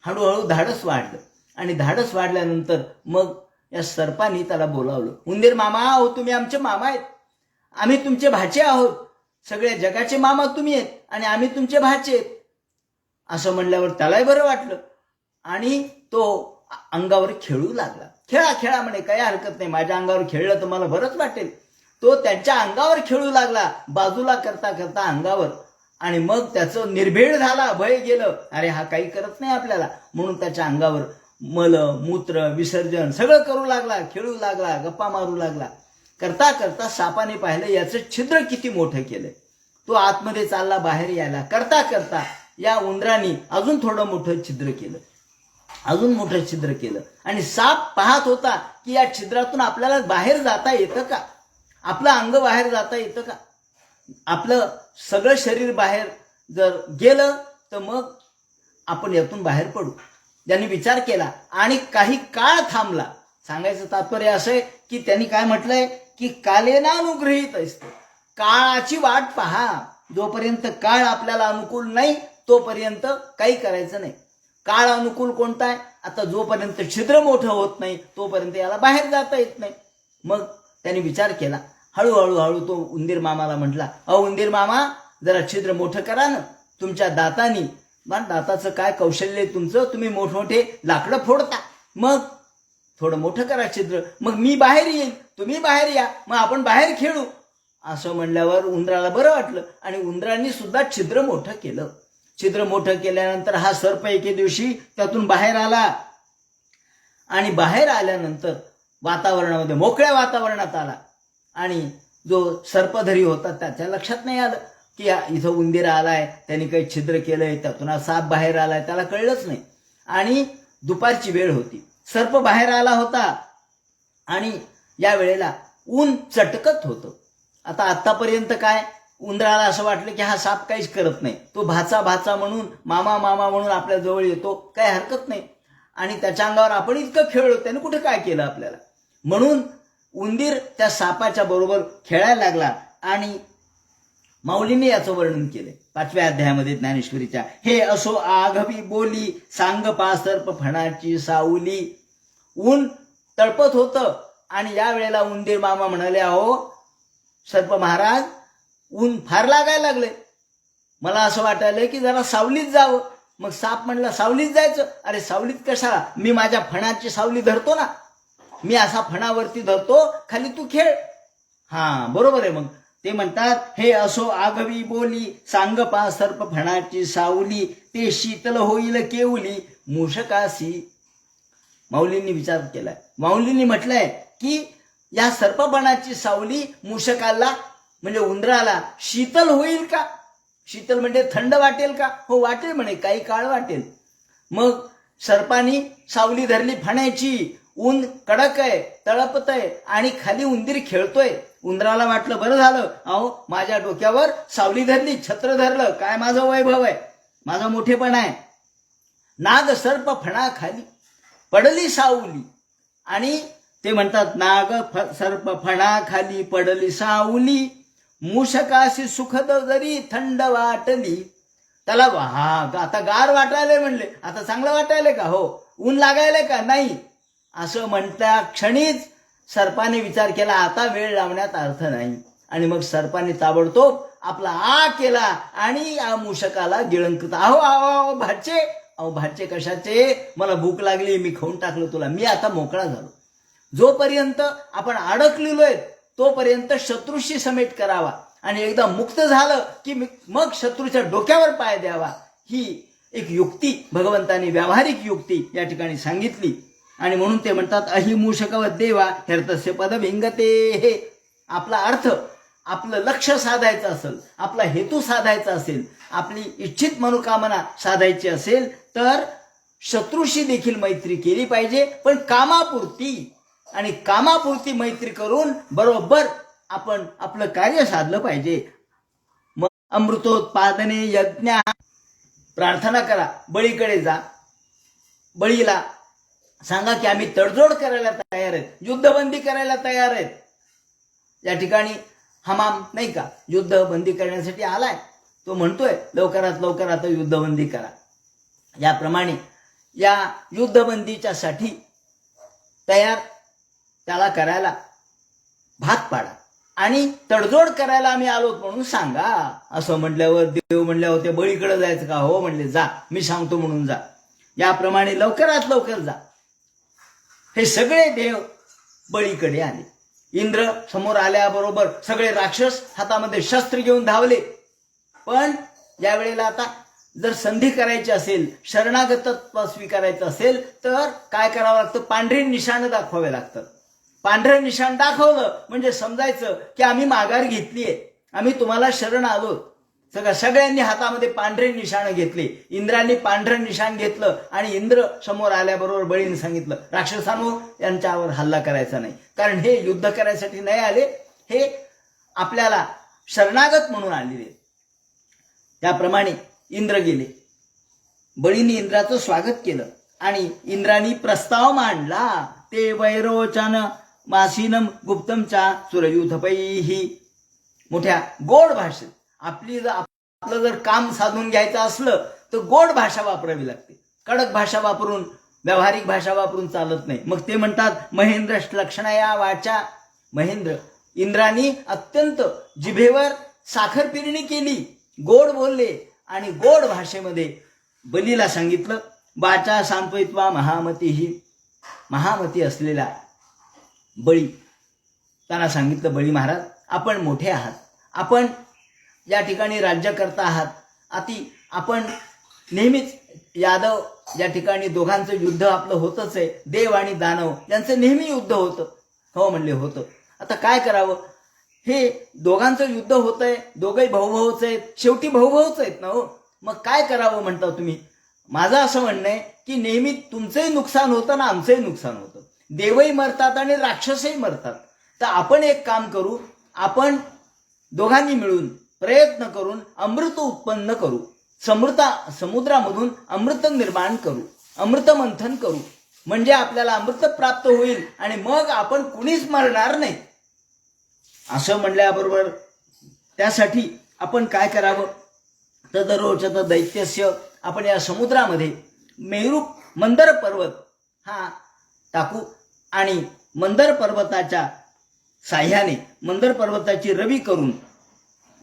हळूहळू धाडस वाढलं. आणि धाडस वाढल्यानंतर मग या सर्पानी त्याला बोलावलं. उंदीर मामा, अहो तुम्ही आमचे मामा आहेत, आम्ही तुमचे भाचे आहोत, सगळ्या जगाचे मामा तुम्ही आहेत आणि आम्ही तुमचे भाचे आहेत. असं म्हणल्यावर त्यालाही बरं वाटलं आणि तो अंगावर खेळू लागला. खेळा खेळा म्हणे, काही हरकत नाही, माझ्या अंगावर खेळलं तर मला बरंच वाटेल. तो त्यांच्या अंगावर खेळू लागला, बाजूला करता करता अंगावर. आणि मग त्याचं निर्भीड झाला, भय गेलं. अरे हा काही करत नाही आपल्याला, म्हणून त्याच्या अंगावर मल मूत्र विसर्जन सगळं करू लागला, खेळू लागला, गप्पा मारू लागला. करता करता सापाने पाहिलं याचं छिद्र किती मोठं केलंय. तो आतमध्ये चालला, बाहेर यायला. करता करता या उंदराने अजून थोडं मोठं छिद्र केलं, अजून मोठं छिद्र केलं. आणि साप पाहत होता की या छिद्रातून आपल्याला बाहेर जाता येतं का, आपलं अंग बाहेर जाता येतं का, आपलं सगळं शरीर बाहेर जर गेलं तर मग आपण यातून बाहेर पडू. त्यांनी विचार केला आणि काही काळ थांबला. सांगायचं तात्पर्य असं आहे की त्यांनी काय म्हटलंय की कालेनानुगृहीत असतं, काळाची वाट पहा. जोपर्यंत काळ आपल्याला अनुकूल नाही तोपर्यंत काही करायचं नाही. काळ अनुकूल कोणता आहे? आता जोपर्यंत छिद्र मोठं होत नाही तोपर्यंत याला बाहेर जाता येत नाही. मग त्यांनी विचार केला. हळूहळू तो उंदीर मामाला म्हटला, अहो उंदीर मामा, जरा छिद्र मोठं करा ना तुमच्या दातानी. दाताचं काय कौशल्य आहे तुमचं, तुम्ही मोठमोठे लाकडं फोडता, मग थोडं मोठं करा छिद्र, मग मी बाहेर येईन, तुम्ही बाहेर या, मग आपण बाहेर खेळू. असं म्हणल्यावर उंदराला बरं वाटलं आणि उंदरांनी सुद्धा छिद्र मोठं केलं. छिद्र मोठं केल्यानंतर हा सर्प एके दिवशी त्यातून बाहेर आला आणि बाहेर आल्यानंतर वातावरणामध्ये मोकळ्या वातावरणात आला. आणि जो सर्पधरी होता त्याच्या लक्षात नाही आलं की इथं उंदीर आलाय, त्यांनी काही छिद्र केलंय, त्यातून हा साप बाहेर आलाय, त्याला कळलंच नाही. आणि दुपारची वेळ होती, सर्प बाहेर आला होता आणि या वेळेला ऊन चटकत होतं. आता आतापर्यंत काय उंदराला असं वाटलं की हा साप काहीच करत नाही, तो भाचा भाचा म्हणून, मामा मामा म्हणून आपल्या जवळ येतो, काही हरकत नाही, आणि त्याच्या अंगावर आपण इतकं खेळलो, त्याने कुठे काय केलं आपल्याला. म्हणून उंदीर त्या सापाच्या बरोबर खेळायला लागला. आणि माऊलीने याचं वर्णन केलंय 5व्या अध्यायामध्ये ज्ञानेश्वरीच्या. हे असो आघवी बोली, सांग पा सर्प फणाची सावली. ऊन तळपत होतं आणि या वेळेला उंदीर मामा म्हणाले, अहो सर्प महाराज, ऊन फार लागायला लागले, मला असं वाटायलंय की जरा सावलीत जावं. मग साप म्हणला, सावलीत जायचं? अरे सावलीत कशाला, मी माझ्या फणाची सावली धरतो ना, मी असा फणावरती धरतो, खाली तू खेळ. हा बरोबर आहे. मग ते म्हणतात, हे असो आगवी बोली, सांग पा सर्प फणाची सावली, ते शीतल होईल केवली मूषकासी. माऊलींनी विचार केलाय, माऊलींनी म्हटलंय की या सर्पफणाची सावली मूषकाला म्हणजे उंदराला शीतल होईल का? शीतल म्हणजे थंड वाटेल का? हो वाटेल म्हणे, काही काळ वाटेल. मग सर्पानी सावली धरली फण्याची, ऊन कडक आहे, तळपत आहे आणि खाली उंदीर खेळतोय. उंदराला वाटलं बरं झालं, अहो माझ्या डोक्यावर सावली धरली, छत्र धरलं, काय माझं वैभव आहे, माझा मोठेपणा आहे. नाग सर्प फणा खाली पडली सावली. आणि ते म्हणतात, नाग सर्प फणा खाली पडली सावली, मूषकाशी सुखद जरी थंड वाटली. त्याला आता गार वाटायला म्हणले, आता चांगलं वाटायलंय का? हो. ऊन लागायलंय का? नाही. असं म्हणता क्षणीच सर्पाने विचार केला, आता वेळ लावण्यात अर्थ नाही. आणि मग सर्पाने ताबडतोब आपला आ केला आणि या मूषकाला गिळंकत, अहो अहो भाचे, अहो भाचे कशाचे, मला भूक लागली, मी खाऊन टाकलं तुला, मी आता मोकळा झालो. जोपर्यंत आपण अडकलेलोय तोपर्यंत शत्रूशी समेट करावा आणि एकदा मुक्त झालं की मग शत्रूच्या डोक्यावर पाय द्यावा. ही एक युक्ती भगवंतांनी, व्यावहारिक युक्ती या ठिकाणी सांगितली. आणि म्हणून ते म्हणतात, अहि मूषकवत देवा ह्यर्थस्य पद भिंगते. हे आपला अर्थ, आपलं लक्ष साधायचं असेल, आपला हेतू साधायचा असेल, आपली इच्छित मनोकामना साधायची असेल तर शत्रूशी देखील मैत्री केली पाहिजे, पण कामापुरती. आणि कामापुरती मैत्री करून बरोबर आपण आपलं कार्य साधलं पाहिजे. मग अमृतोत्पादने यज्ञ, प्रार्थना करा, बळीकडे जा, बळीला सांगा की आम्ही तडजोड करायला तयार आहेत, युद्धबंदी करायला तयार आहेत. या ठिकाणी हमाम नाही का युद्धबंदी करण्यासाठी आलाय, तो म्हणतोय लवकरात लवकर आता युद्धबंदी करा. याप्रमाणे या युद्धबंदीच्या साठी तयार त्याला करायला भाग पाडा आणि तडजोड करायला आम्ही आलो म्हणून सांगा. असं म्हटल्यावर देव म्हणल्यावर ते बळीकडे जायचं का? हो म्हणले, जा, मी सांगतो म्हणून जा. याप्रमाणे लवकरात लवकर जा. हे सगळे देव बळीकडे आले. इंद्र समोर आल्याबरोबर सगळे राक्षस हातामध्ये शस्त्र घेऊन धावले. पण यावेळेला आता जर संधी करायची असेल, शरणागतत्व स्वीकारायचं असेल तर काय करावं लागतं? पांढरे निशाण दाखवावे लागतात. पांढरं निशाण दाखवलं म्हणजे समजायचं की आम्ही माघार घेतलीये, आम्ही तुम्हाला शरण आलो. सगळ्यांनी हातामध्ये पांढरे निशाण घेतले. इंद्राने पांढरं निशाण घेतलं आणि इंद्र समोर आल्याबरोबर बळीने सांगितलं, राक्षसांनो, यांच्यावर हल्ला करायचा नाही, कारण हे युद्ध करायसाठी नाही आले, हे आपल्याला शरणागत म्हणून आलेले. त्याप्रमाणे इंद्र गेले. बळीने इंद्राचं स्वागत केलं आणि इंद्राने प्रस्ताव मांडला. ते वैरोचन मासीनम गुप्तमच्या सुरयुथपैही. मोठ्या गोड भाषेत आपलं जर काम साधून घ्यायचं असलं तर गोड भाषा वापरावी लागते. कडक भाषा वापरून, व्यावहारिक भाषा वापरून चालत नाही. मग ते म्हणतात महेंद्र लक्षणा या वाचा. महेंद्र इंद्रानी अत्यंत जिभेवर साखर पिरणी केली, गोड बोलले आणि गोड भाषेमध्ये बलीला सांगितलं, वाचा सांत्वयित्वा महामतीही. महामती असलेला बळी त्यांना सांगितलं, बळी महाराज, आपण मोठे आहात, आपण या ठिकाणी राज्यकर्ता आहात, आपण नेहमीच यादव या ठिकाणी दोघांचं युद्ध आपलं होतच आहे, देव आणि दानव यांचं नेहमी युद्ध होतं. हो म्हणले, होतं. आता काय करावं? हे दोघांचं युद्ध होतंय, दोघंही भाऊभाऊच आहेत, शेवटी भाऊभाऊच आहेत ना हो. मग काय करावं म्हणता तुम्ही? माझं असं म्हणणं आहे की नेहमी तुमचंही नुकसान होतं ना आमचंही नुकसान होतं. देवही मरतात आणि राक्षसही मरतात. तर आपण एक काम करू, आपण दोघांनी मिळून प्रयत्न करून अमृत उत्पन्न करू, समुद्रामधून अमृत निर्माण करू, अमृत मंथन करू, म्हणजे आपल्याला अमृत प्राप्त होईल आणि मग आपण कुणीच मरणार नाही. असं म्हणल्याबरोबर त्यासाठी आपण काय करावं? तदरोचत दैत्यस्य. आपण या समुद्रामध्ये मेरू मंदर पर्वत हा टाकू आणि मंदर पर्वताच्या साह्याने मंदर पर्वताची रवी करून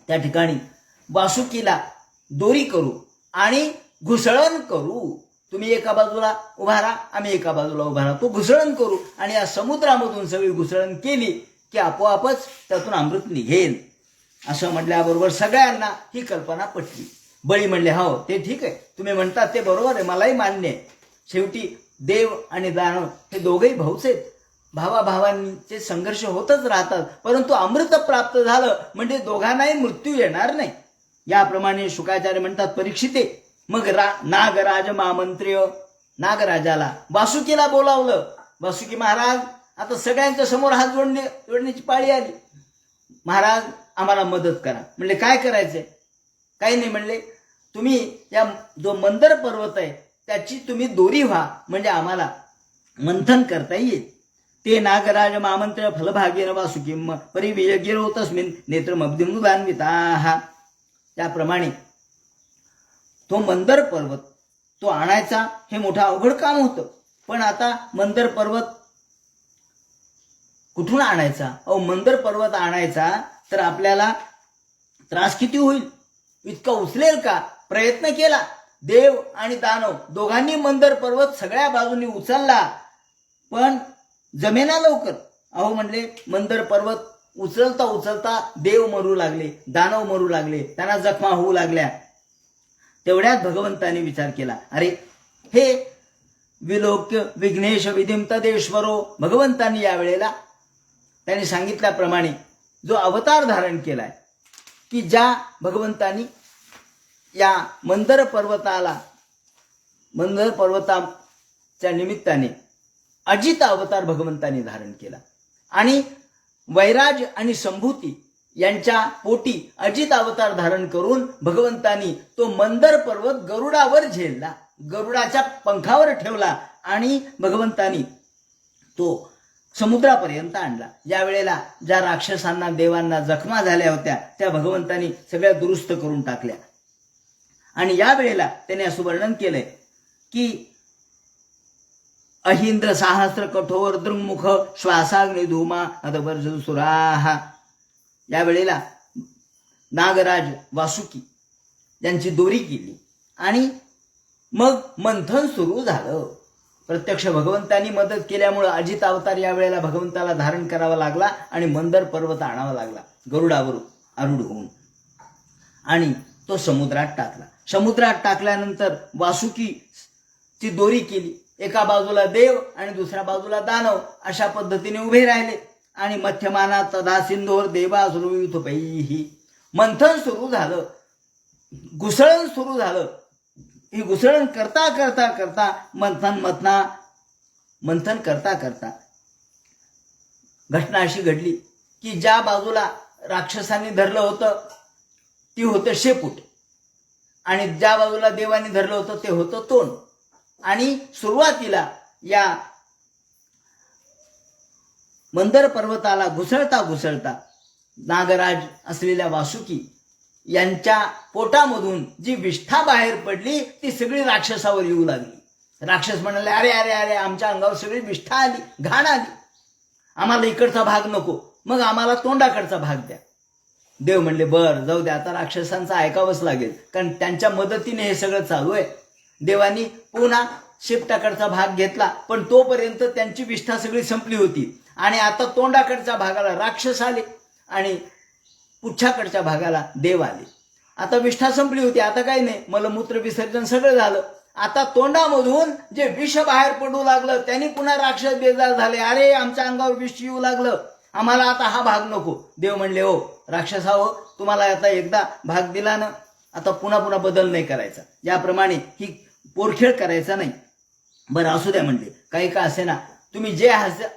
त्या ठिकाणी वासुकीला दोरी करू आणि घुसळण करू. तुम्ही एका बाजूला उभा राहा, आम्ही एका बाजूला उभा राहतो, घुसळण करू आणि या समुद्रामधून सगळी घुसळण केली की आपोआपच त्यातून अमृत निघेल. असं म्हटल्याबरोबर सगळ्यांना ही कल्पना पटली. बळी म्हणले, हो ते ठीक आहे, तुम्ही म्हणतात ते बरोबर आहे, मलाही मान्य आहे. शेवटी देव आणि दानव हे दोघेही भाऊच आहेत, भावाभावांचे संघर्ष होतच राहतात, परंतु अमृत प्राप्त झालं म्हणजे दोघांनाही मृत्यू येणार नाही. याप्रमाणे शुकाचार्य म्हणतात, परीक्षिते, मग नागराज मामंत्र्य. नागराजाला वासुकीला बोलावलं. वासुकी महाराज, आता सगळ्यांच्या समोर हात जोडण्याची पाळी आली. महाराज आम्हाला मदत करा. म्हणले, काय करायचंय? काही नाही म्हणले, तुम्ही या जो मंदर पर्वत आहे त्याची तुम्ही दोरी व्हा, म्हणजे आम्हाला मंथन करता येईल. ते नागराज मामंत्र फलभागेन वासुकीम परिवियगिरो तस्मिन् नेत्रमब्धिमुदान्विताः. त्याप्रमाणे तो मंदर पर्वत तो आणायचा हे मोठं अवघड काम होतं. पण आता मंदर पर्वत कुठून आणायचा? मंदर पर्वत आणायचा तर आपल्याला त्रास किती होईल? इतका उचलेल का? प्रयत्न केला. देव आणि दानव दोघांनी मंदर पर्वत सगळ्या बाजूनी उचलला, पण जमेना लवकर. म्हणले, मंदर पर्वत उचलता उचलता देव मरू लागले, दानव मरू लागले, त्यांना जखमा होऊ लागल्या. तेवढ्यात भगवंताने विचार केला, अरे हे विलोक्य विघ्नेश विधिम तदेश्वरो. भगवंतांनी यावेळेला त्यांनी सांगितल्याप्रमाणे जो अवतार धारण केलाय की ज्या भगवंतांनी या मंदर पर्वताच्या निमित्ताने अजित अवतार भगवंतांनी धारण केला आणि वैराज आणि संभूती यांच्या पोटी अजित अवतार धारण करून भगवंतांनी तो मंदर पर्वत गरुडावर झेलला, गरुडाच्या पंखावर ठेवला. आणि भगवंतानी तो समुद्रापर्यंत आणला. ज्या वेळेला ज्या राक्षसांना देवांना जखमा झाल्या होत्या त्या भगवंतानी सगळ्या दुरुस्त करून टाकल्या. आणि या वेळेला त्याने असं वर्णन केलंय की अहिंद्र साहस्र कठोर दृङ्मुख श्वासाग्नी धूमा अदवर्जुसुराहा. या वेळेला नागराज वासुकी यांची दोरी केली आणि मग मंथन सुरू झालं. प्रत्यक्ष भगवंतांनी मदत केल्यामुळं अजित अवतार या वेळेला भगवंताला धारण करावा लागला आणि मंदर पर्वत आणावा लागला गरुडावर आरूढ होऊन आणि तो समुद्रात टाकला. समुद्रात टाकल्यानंतर वासुकीची दोरी केली. एका बाजूला देव आणि दुसऱ्या बाजूला दानव अशा पद्धतीने उभे राहिले आणि मध्यमाना तदा सिंधोर देवासुरयुथपैही. मंथन सुरू झालं, घुसळण सुरू झालं. ही घुसळण करता करता करता मंथन करता करता घटना अशी घडली की ज्या बाजूला राक्षसांनी धरलं होतं ती होतं शेपूट आणि ज्या बाजूला देवांनी धरलं होतं ते होतं तोंड. आणि सुरुवातीला या मंदर पर्वताला घुसळता घुसळता नागराज असलेल्या वासुकी यांच्या पोटामधून जी विष्ठा बाहेर पडली ती सगळी राक्षसावर येऊ लागली. राक्षस म्हणाले, अरे अरे अरे, आमच्या अंगावर सगळी विष्ठा आली, घाण आली, आम्हाला इकडचा भाग नको, मग आम्हाला तोंडाकडचा भाग द्या. देव म्हणले, बर जाऊ द्या, आता राक्षसांचं ऐकावंच लागेल, कारण त्यांच्या मदतीने हे सगळं चालू आहे. देवानी पुन्हा शेपटाकडचा भाग घेतला, पण तोपर्यंत त्यांची विष्ठा सगळी संपली होती आणि आता तोंडाकडच्या भागाला राक्षस आले आणि पुच्छाकडच्या भागाला देव आले. आता विष्ठा संपली होती, आता काही नाही, मलमूत्र विसर्जन सगळं झालं. आता तोंडामधून जे विष बाहेर पडू लागलं त्यांनी पुन्हा राक्षस बेजार झाले, अरे आमच्या अंगावर विष येऊ लागलं, आम्हाला आता हा भाग नको. देव म्हणले, हो राक्षसा हो, तुम्हाला आता एकदा भाग दिला ना, आता पुन्हा पुन्हा बदल नाही करायचा, याप्रमाणे ही पोरखेळ करायचा नाही. बरं असू द्या म्हणले, काही का असे ना, तुम्ही जे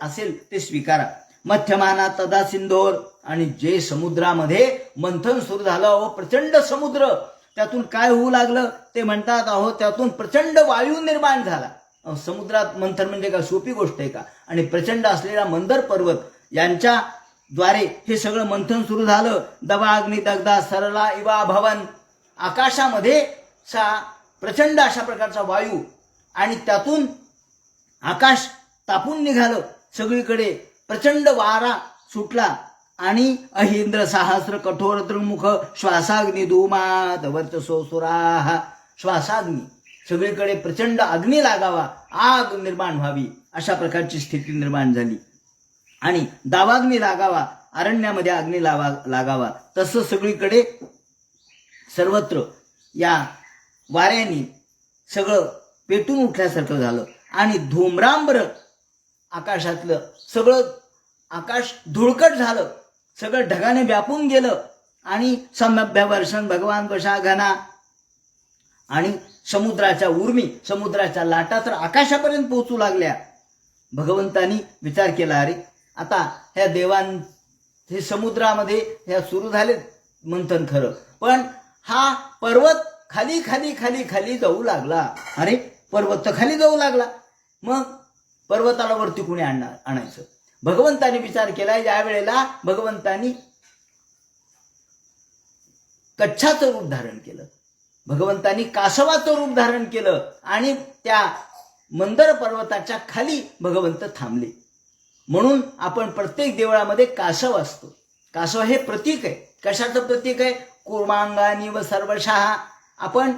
असेल ते स्वीकारा. मध्यमाना तदा सिंधोर. आणि जे समुद्रामध्ये मंथन सुरू झालं, अहो प्रचंड समुद्र, त्यातून काय होऊ लागलं ते म्हणतात, अहो त्यातून प्रचंड वायू निर्माण झाला. समुद्रात मंथन म्हणजे का सोपी गोष्ट आहे का? आणि प्रचंड असलेला मंदर पर्वत यांच्या द्वारे हे सगळं मंथन सुरू झालं. दवाग्नी दग्धा सरला इवा भवन. आकाशामध्ये प्रचंड अशा प्रकारचा वायू आणि त्यातून आकाश तापून निघालं, सगळीकडे प्रचंड वारा सुटला आणि अहिंद्र साहस्र कठोर दृङ्मुख श्वासाग्नी धूमात वर्चसो सुराः. श्वासाग्नी, सगळीकडे प्रचंड अग्नी लागावा, आग निर्माण व्हावी, अशा प्रकारची स्थिती निर्माण झाली. आणि दावाग्नी लागावा, अरण्यामध्ये अग्नी लागावा, तसं सगळीकडे सर्वत्र या वाऱ्याने सगळं पेटून उठल्यासारखं झालं. आणि धूम्रांबर आकाशातलं सगळं आकाश धुळकट झालं, सगळं ढगाने व्यापून गेलं. आणि सम्यभ्यवर्षण भगवान वशा घना. आणि समुद्राच्या उर्मी, समुद्राच्या लाटा तर आकाशापर्यंत पोहोचू लागल्या. भगवंतानी विचार केला, अरे आता ह्या हे समुद्रामध्ये ह्या सुरू झाले मंथन खरं, पण हा पर्वत खाली खाली खाली खाली जाऊ लागला. अरे पर्वत तर खाली जाऊ लागला, मग पर्वताला वरती कुणी आणायचं? भगवंतानी विचार केला. या वेळेला भगवंतानी कच्छाचं रूप धारण केलं, भगवंतानी कासवाचं रूप धारण केलं आणि त्या मंदर पर्वताच्या खाली भगवंत थांबले. म्हणून आपण प्रत्येक देवळामध्ये कासव असतो. कासव हे प्रतीक आहे. कशाचं प्रतीक आहे? कूर्मांगानीव सर्वशः. आपण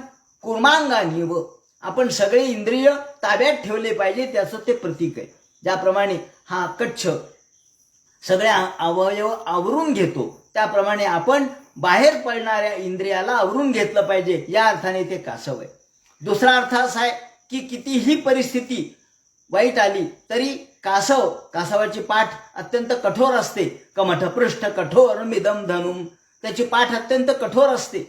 कूर्मांगानीव, आपण सगळे इंद्रिय ताब्यात ठेवले पाहिजे, त्याचं ते प्रतीक आहे. ज्याप्रमाणे हा कच्छ सगळ्या अवयव आवरून घेतो, त्याप्रमाणे आपण बाहेर पडणाऱ्या इंद्रियाला आवरून घेतलं पाहिजे, या अर्थाने ते कासव आहे. दुसरा अर्थ असा आहे की कितीही परिस्थिती वाईट आली तरी कासवाची पाठ अत्यंत कठोर असते. कमठपृष्ठ कठोर मिदम धनुम. त्याची पाठ अत्यंत कठोर असते,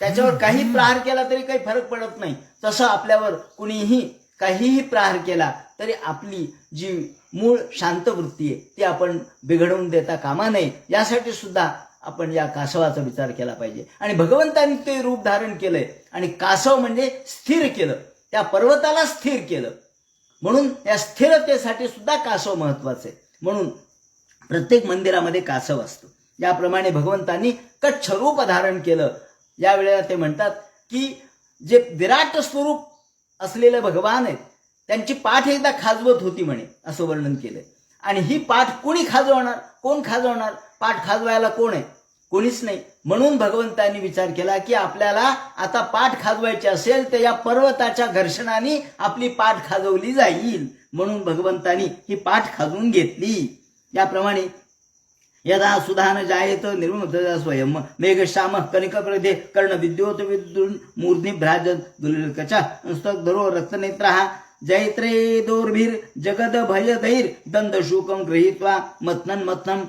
त्याच्यावर काही प्रहार केला तरी काही फरक पडत नाही. तसं आपल्यावर कुणीही काहीही प्रहार केला तरी आपली जी मूळ शांत वृत्ती आहे ती आपण बिघडवून देता कामा नये, यासाठी सुद्धा आपण या कासवाचा विचार केला पाहिजे. आणि भगवंतांनी ते रूप धारण केलंय आणि कासव म्हणजे स्थिर केलं, त्या पर्वताला स्थिर केलं. म्हणून या स्थिरतेसाठी सुद्धा कासव महत्वाचं आहे. म्हणून प्रत्येक मंदिरामध्ये कासव असतं. याप्रमाणे भगवंतांनी कच्छ रूप धारण केलं. यावेळेला ते म्हणतात की जे विराट स्वरूप असलेले भगवान आहेत त्यांची पाठ एकदा खाजवत होती म्हणे, असं वर्णन केलंय. आणि ही पाठ कोणी खाजवणार? कोण खाजवणार? पाठ खाजवायला कोण आहे? कोणीच नाही. म्हणून भगवंतांनी विचार केला की आपल्याला आता पाठ खाजवायची असेल तर या पर्वताच्या घर्षणाने आपली पाठ खाजवली जाईल. म्हणून भगवंतांनी ही पाठ खाजवून घेतली. याप्रमाणे यदा सुधान जायेत निर्मुक्तः स्वयं मेघश्याम कनिकप्रदे कर्णविद्योत विद्युन् मूर्ध्नि भ्राजत दुलिलकचा स्तग्धरो रक्तनेत्रः जैत्रे दोर्भिर जगद भयदैर दंदशूकं गृहीत्वा मत्नन् मत्नं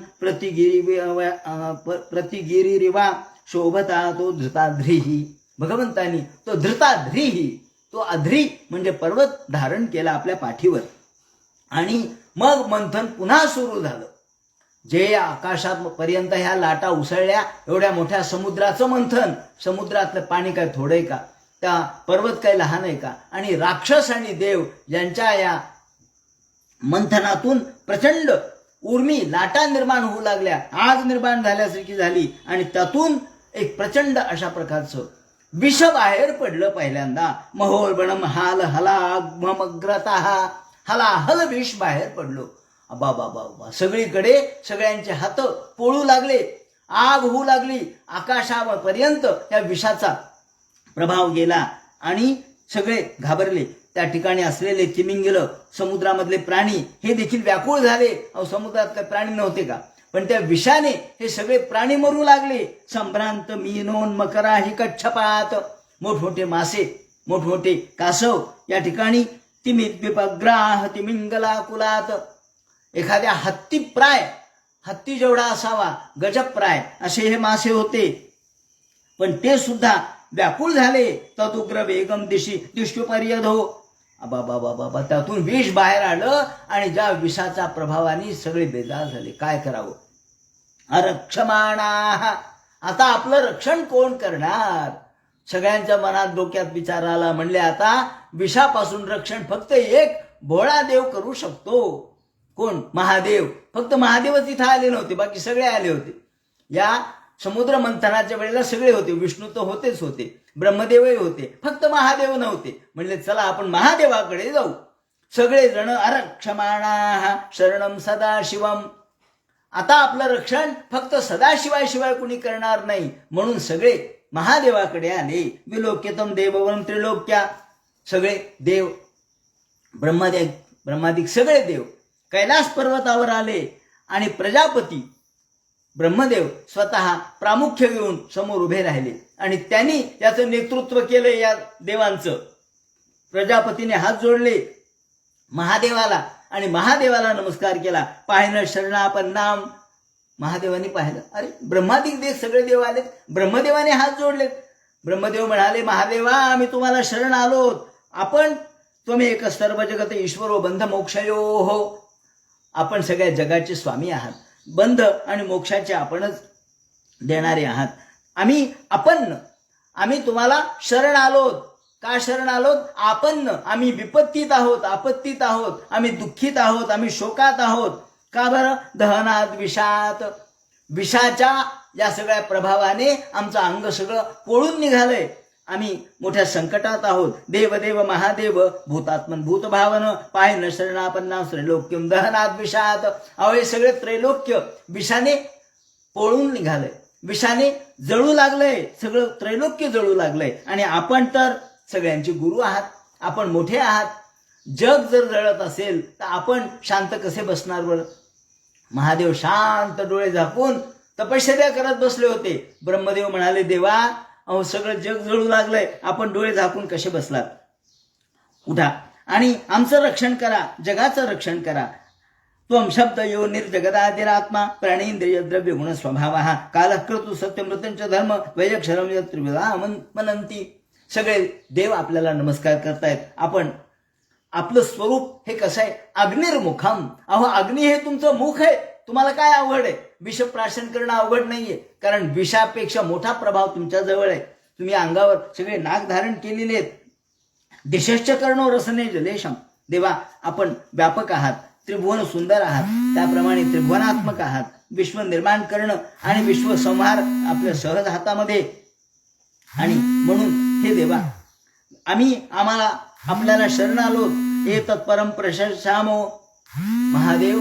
प्रतिगिरिरिवा शोभता तो धृताध्रीही. भगवंतांनी तो धृताध्रीही, तो अध्री म्हणजे पर्वत धारण केला आपल्या पाठीवर. आणि मग मंथन पुन्हा सुरू झालं. जे आकाशात पर्यंत ह्या लाटा उसळल्या, एवढ्या मोठ्या समुद्राचं मंथन. समुद्रातलं पाणी काय थोडं आहे का? त्या पर्वत काय लहान आहे का? आणि राक्षस आणि देव यांच्या या मंथनातून प्रचंड उर्मी लाटा निर्माण होऊ लागल्या, आग निर्माण झाल्यासारखी झाली. आणि त्यातून एक प्रचंड अशा प्रकारचं विष बाहेर पडलं पहिल्यांदा. महोर्बणम हाल हलाग्मग्रतः, हलाहल विष बाहेर पडलो. बाबा सगळीकडे सगळ्यांचे हात पोळू लागले, आग होऊ लागली. आकाशापर्यंत या विषाचा प्रभाव गेला आणि सगळे घाबरले. त्या ठिकाणी असलेले तिमिंगिल, समुद्रामधले प्राणी हे देखील व्याकुळ झाले. समुद्रात काही प्राणी नव्हते का? पण त्या विषाने हे सगळे प्राणी मरू लागले. संभ्रांत मीनोन मकरा हि कच्छपात, मोठमोठे मासे, मोठमोठे कासव या ठिकाणी तिमिद्विपग्राह तिमिंगला कुलात. एखाद्या हत्तीप्राय, हत्ती जेवढा असावा गजप्राय असे हे मासे होते. पण ते सुद्धा व्याकुळ झाले. तदुग्र वेगम दिशी दुष्टपर्यधो. बाबा त्यातून विष बाहेर आलं आणि ज्या विषाच्या प्रभावाने सगळे बेजार झाले. काय करावं? अरक्षमाणा, आता आपलं रक्षण कोण करणार? सगळ्यांच्या मनात डोक्यात विचार आला. म्हणले आता विषापासून रक्षण फक्त एक भोळा देव करू शकतो. कोण? महादेव. फक्त महादेवच इथं आले नव्हते, बाकी सगळे आले होते. या समुद्र मंथनाच्या वेळेला सगळे होते. विष्णू तर होतेच होते, ब्रह्मदेवही होते, फक्त महादेव नव्हते. म्हणले चला आपण महादेवाकडे जाऊ. सगळे जण अरक्षमाणा शरणम सदाशिवम. आता आपलं रक्षण फक्त सदाशिवाशिवाय कुणी करणार नाही. म्हणून सगळे महादेवाकडे आले. विलोक्यतम देववरम त्रिलोक्या. सगळे देव, ब्रह्मादिक सगळे देव कैलास पर्वतावर आले आणि प्रजापती ब्रह्मदेव स्वतः प्रामुख्य घेऊन समोर उभे राहिले आणि त्यांनी याचं नेतृत्व केलं. या देवांचं प्रजापतीने हात जोडले महादेवाला आणि महादेवाला नमस्कार केला. पाहिलं शरणापन्नाम. महादेवाने पाहिलं, अरे ब्रह्मादिक देव सगळे देव आले. ब्रह्मदेवाने हात जोडले. ब्रह्मदेव म्हणाले, महादेवा आम्ही तुम्हाला शरण आलोत. आपण तुम्ही एक सर्व जगत ईश्वरो बंध मोक्षयो हो. आपण सगळ्या जगाचे स्वामी आहात. बंध आणि मोक्षाचे आपणच देणारे आहात. आम्ही तुम्हाला शरण आलोत. का शरण आलोत? आम्ही विपत्तीत आहोत, आपत्तीत आहोत, आम्ही दुःखीत आहोत, आम्ही शोकात आहोत. का बरं? दहनात विषात. विषाच्या या सगळ्या प्रभावाने आमचं अंग सगळं पोळून निघालंय. आम्ही मोठ्या संकटात आहोत. देवदेव महादेव भूतात्मन भूतभावन पाहिन शरणापन्ना त्रैलोक्यम दहनात विषात. अहो हे सगळे त्रैलोक्य विषाने पोळून निघालंय, विषाने जळू लागलंय, सगळं त्रैलोक्य जळू लागलंय. आणि आपण तर सगळ्यांचे गुरु आहात, आपण मोठे आहात. जग जर जळत असेल तर आपण शांत कसे बसणार बरं? महादेव शांत डोळे झाकून तपश्चर्या करत बसले होते. ब्रह्मदेव म्हणाले, देवा अहो सगळं जग जळू लागलंय, आपण डोळे झाकून कसे बसलात? उठा आणि आमचं रक्षण करा, जगाचं रक्षण करा. त्वं शब्द यो निर्जगदादिरात्मा प्राणेंद्रिय द्रव्य गुण स्वभावः कालकृतु सत्यमृत्यंच धर्म वैयक्षरम त्रिविधा मनंती. सगळे देव आपल्याला नमस्कार करतायत. आपण आपलं स्वरूप हे कसं आहे? अग्निर्मुखम. अहो अग्नी हे तुमचं मुख आहे. तुम्हाला काय अवघड आहे? विष प्राशन करणं अवघड नाहीये, कारण विषापेक्षा मोठा प्रभाव तुमच्या जवळ आहे. तुम्ही अंगावर सगळे नाग धारण केलेले आहेत. दिशश्च कर्णो रसने जलेशम. देवा आपण व्यापक आहात, त्रिभुवन सुंदर आहात, त्याप्रमाणे त्रिभुवनात्मक आहात. विश्व निर्माण करणं आणि विश्व संहार आपल्या सहज हातामध्ये. आणि म्हणून हे देवा आम्हाला आपल्याला शरण आलो. एतत् परम प्रशंसामो. महादेव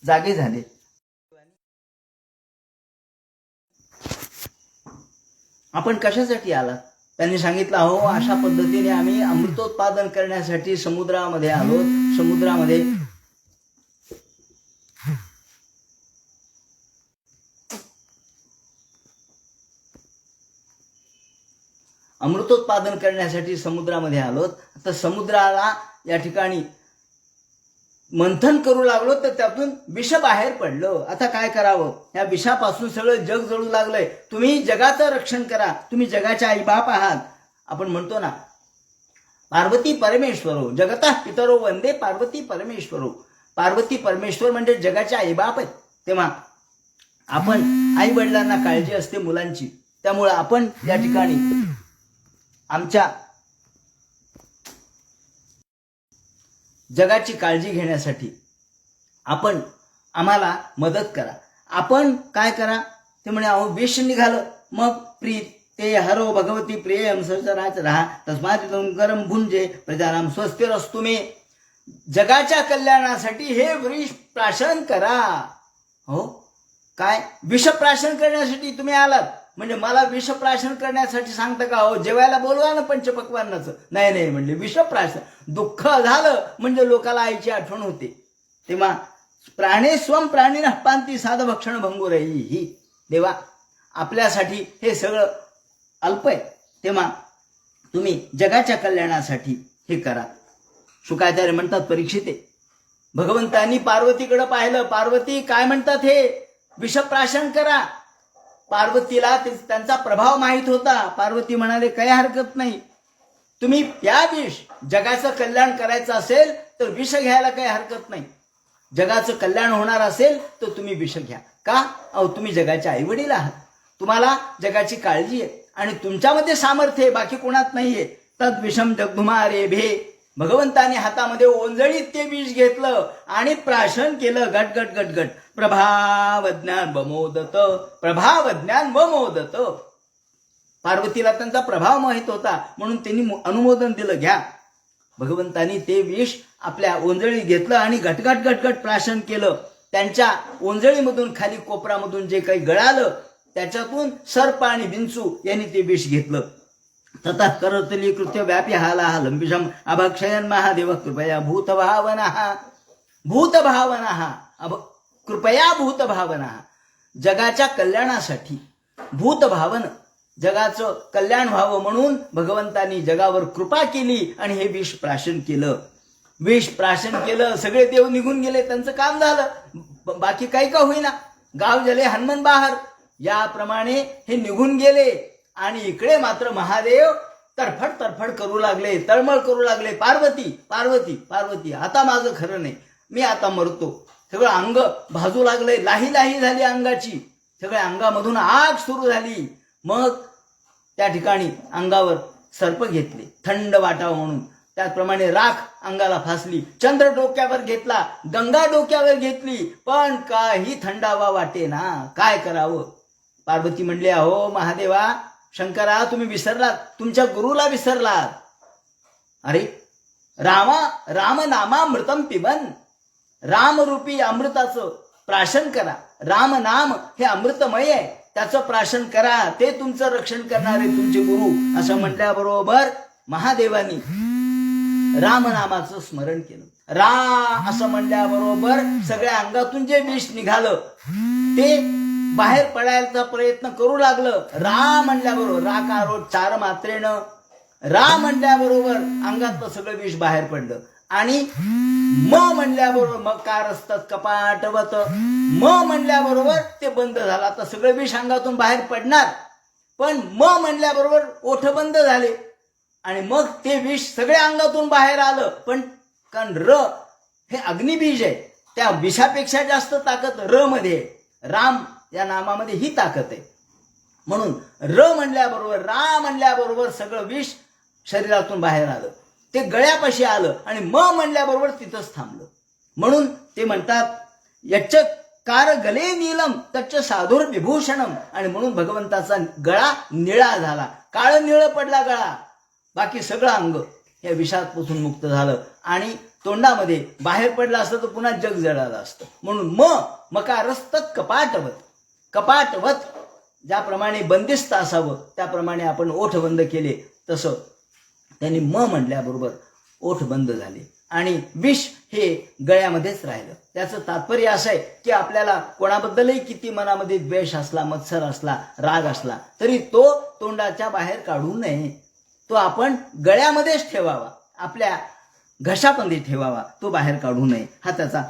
जागे झाले. आपण कशासाठी आलात? त्यांनी सांगितलं, हो अशा पद्धतीने आम्ही अमृतोत्पादन करण्यासाठी समुद्रामध्ये आलो. समुद्रामध्ये अमृतोत्पादन करण्यासाठी समुद्रामध्ये आलो. तर समुद्राला या ठिकाणी मंथन करू लागलो तर त्यातून विष बाहेर पडलं. आता काय करावं? या विषापासून सगळं जग जळू लागलंय. तुम्ही जगाचं रक्षण करा. तुम्ही जगाच्या आईबाप आहात. आपण म्हणतो ना, पार्वती परमेश्वरो जगतः पितरो वंदे पार्वती परमेश्वरो. पार्वती परमेश्वर म्हणजे जगाच्या आईबाप आहेत. तेव्हा आपण आई वडिलांना काळजी असते मुलांची. त्यामुळे आपण या ठिकाणी आमच्या जगाची काळजी घेण्यासाठी आपण आम्हाला मदत करा. आपण काय करा? ते म्हणे, अहो विष निघालं. मग प्रीत ते हरो भगवती प्रिय संसाराच राहा तस्मात गरम भुंजे प्रजानाम स्वस्तिरस्तु मे. जगाच्या कल्याणासाठी हे विष प्राशन करा. हो काय? विष प्राशन करण्यासाठी तुम्ही आलात म्हणजे मला विषप्राशन करण्यासाठी सांगता का? हो जेवायला बोलवा ना पंचपक्वान्नाचं. नाही म्हणले विषप्राशन. दुःख झालं म्हणजे लोकाला आईची आठवण होते. तेव्हा प्राणे स्वम प्राणीन पांती साध भक्षण भंगुरही ही. देवा आपल्यासाठी हे सगळं अल्प आहे. तेव्हा तुम्ही जगाच्या कल्याणासाठी हे करा. शुकाचार्य म्हणतात, परीक्षिते भगवंतांनी पार्वतीकडे पाहिलं. पार्वती काय म्हणतात? हे विषप्राशन करा. पार्वतीला त्यांचा प्रभाव माहित होता. पार्वती म्हणाले, काही हरकत नाही, तुम्ही प्या विष. जगाचं कल्याण करायचं असेल तर विष घ्यायला काही हरकत नाही. जगाचं कल्याण होणार असेल तर तुम्ही विष घ्या. का? अहो तुम्ही जगाचे आईवडील आहात. तुम्हाला जगाची काळजी आहे आणि तुमच्यामध्ये सामर्थ्य आहे, बाकी कोणात नाहीये. तद विषम जगधुमारे भे. भगवंताने हातामध्ये ओंजळीत ते विष घेतलं आणि प्राशन केलं. गट गट गट गट. प्रभावज्ञान वमोदत. प्रभावज्ञान वमोदत. पार्वतीला त्यांचा प्रभाव माहित होता म्हणून त्यांनी अनुमोदन दिलं. घ्या. भगवंतानी ते विष आपल्या ओंजळीत घेतलं आणि घटघट घटघट प्राशन केलं. त्यांच्या ओंजळीमधून खाली कोपरामधून जे काही गळालं त्याच्यातून सर्प आणि बिंचू यांनी ते विष घेतलं. ततः करतली कृत्य व्यापी हालाह लंबिषम अभक्षयन महादेव कृपया भूतभावनः. भूतभावनः कृपया भूतभावनः. जगाच्या कल्याणासाठी भूतभावन, जगाचं कल्याण व्हावं म्हणून भगवंतांनी जगावर कृपा केली आणि हे विष प्राशन केलं. विष प्राशन केलं. सगळे देव निघून गेले. त्यांचं काम झालं. बाकी काही का होईना. गाव जले हनुमान बाहर. याप्रमाणे हे निघून गेले आणि इकडे मात्र महादेव तरफड तरफड करू लागले, तळमळ करू लागले. पार्वती पार्वती पार्वती, आता माझं खरं नाही, मी आता मरतो. सगळं अंग भाजू लागले. लाही लाही झाली अंगाची. सगळ्या अंगामधून आग सुरू झाली. मग त्या ठिकाणी अंगावर सर्प घेतले थंड वाटावं म्हणून. त्याचप्रमाणे राख अंगाला फासली. चंद्र डोक्यावर घेतला. गंगा डोक्यावर घेतली. पण काही थंडावा वाटे ना. काय करावं? पार्वती म्हणली, अहो महादेवा शंकरा, तुम्ही विसरलात, तुमच्या गुरुला विसरलात. अरे राम नामामृतम पिबन. रामरूपी अमृताचं प्राशन करा. राम नाम हे अमृतमय आहे, त्याचं प्राशन करा. ते तुमचं रक्षण करणारे तुमचे गुरु. असं म्हटल्याबरोबर महादेवानी रामनामाचं स्मरण केलं. असं म्हणल्याबरोबर सगळ्या अंगातून जे विष निघालं ते बाहेर पडायचा प्रयत्न करू लागलं. म्हणल्याबरोबर राकारो चार मात्रेनं म्हणल्याबरोबर अंगातलं सगळं विष बाहेर पडलं. आणि म्हणल्याबरोबर मकार असतात कपाटवत. म्हणल्याबरोबर ते बंद झालं. आता सगळं विष अंगातून बाहेर पडणार. पण म्हणल्याबरोबर ओठ बंद झाले आणि मग ते विष सगळ्या अंगातून बाहेर आलं. पण कारण हे अग्निबीज आहे, त्या विषापेक्षा जास्त ताकद मध्ये आहे. राम या नामामध्ये ही ताकद आहे. म्हणून म्हणल्याबरोबर म्हणल्याबरोबर सगळं विष शरीरातून बाहेर आलं. ते गळ्यापाशी आलं आणि म्हणल्याबरोबर तिथंच थांबलं. म्हणून ते म्हणतात यच्च कार गले नीलम तच्च साधुर विभूषणम. आणि म्हणून भगवंताचा गळा निळा झाला, काळ निळ पडला गळा, बाकी सगळं अंग या विषापासून मुक्त झालं आणि तोंडामध्ये बाहेर पडलं असतं तर पुन्हा जग जळालं असतं. म्हणून मकारस्त कपाटवत, कपाटवत ज्याप्रमाणे बंदिस्त असावं त्याप्रमाणे आपण ओठ बंद केले, तसं त्यांनी म्हटल्याबरोबर ओठ बंद झाले आणि विष हे गळ्यामध्येच राहिलं. त्याचं तात्पर्य असं आहे की आपल्याला कोणाबद्दलही किती मनामध्ये द्वेष असला, मत्सर असला, राग असला तरी तो तोंडाच्या बाहेर काढू नये, तो आपण गळ्यामध्येच ठेवावा, आपल्या घशामध्ये ठेवावा, तो बाहेर काढू नये, हा त्याचा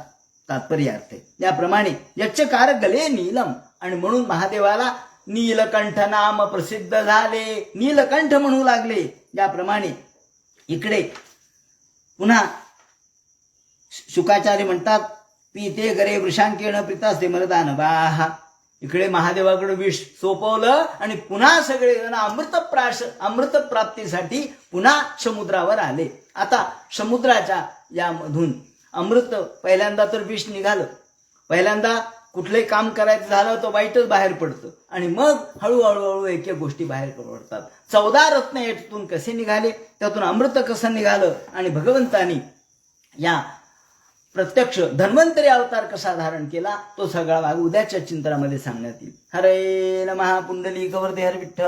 तात्पर्य अर्थ आहे. याप्रमाणे यच्चकार गले नीलम. आणि म्हणून महादेवाला नीलकंठ नाम प्रसिद्ध झाले, नीलकंठ म्हणू लागले. याप्रमाणे इकडे पुन्हा शुकाचार्य म्हणतात पीते गरे वृषांकेण प्रीतास्ते मरदान बाहा. इकडे महादेवाकडे विष सोपवलं आणि पुन्हा सगळे जण अमृत प्राप्तीसाठी पुन्हा समुद्रावर आले. आता समुद्राच्या यामधून अमृत, पहिल्यांदा तर विष निघालं, पहिल्यांदा कुठलंही काम करायचं झालं तर वाईटच बाहेर पडतं आणि मग हळूहळू एक एक गोष्टी बाहेर पडतात. 14 रत्न यातून कसे निघाले, त्यातून अमृत कसं निघालं आणि भगवंतानी या प्रत्यक्ष धन्वंतरी अवतार कसा धारण केला, तो सगळा भाग उद्याच्या चिंतनामध्ये सांगण्यात येईल. हरे नमः. पुंडलिक वरदे हर विठ्ठल.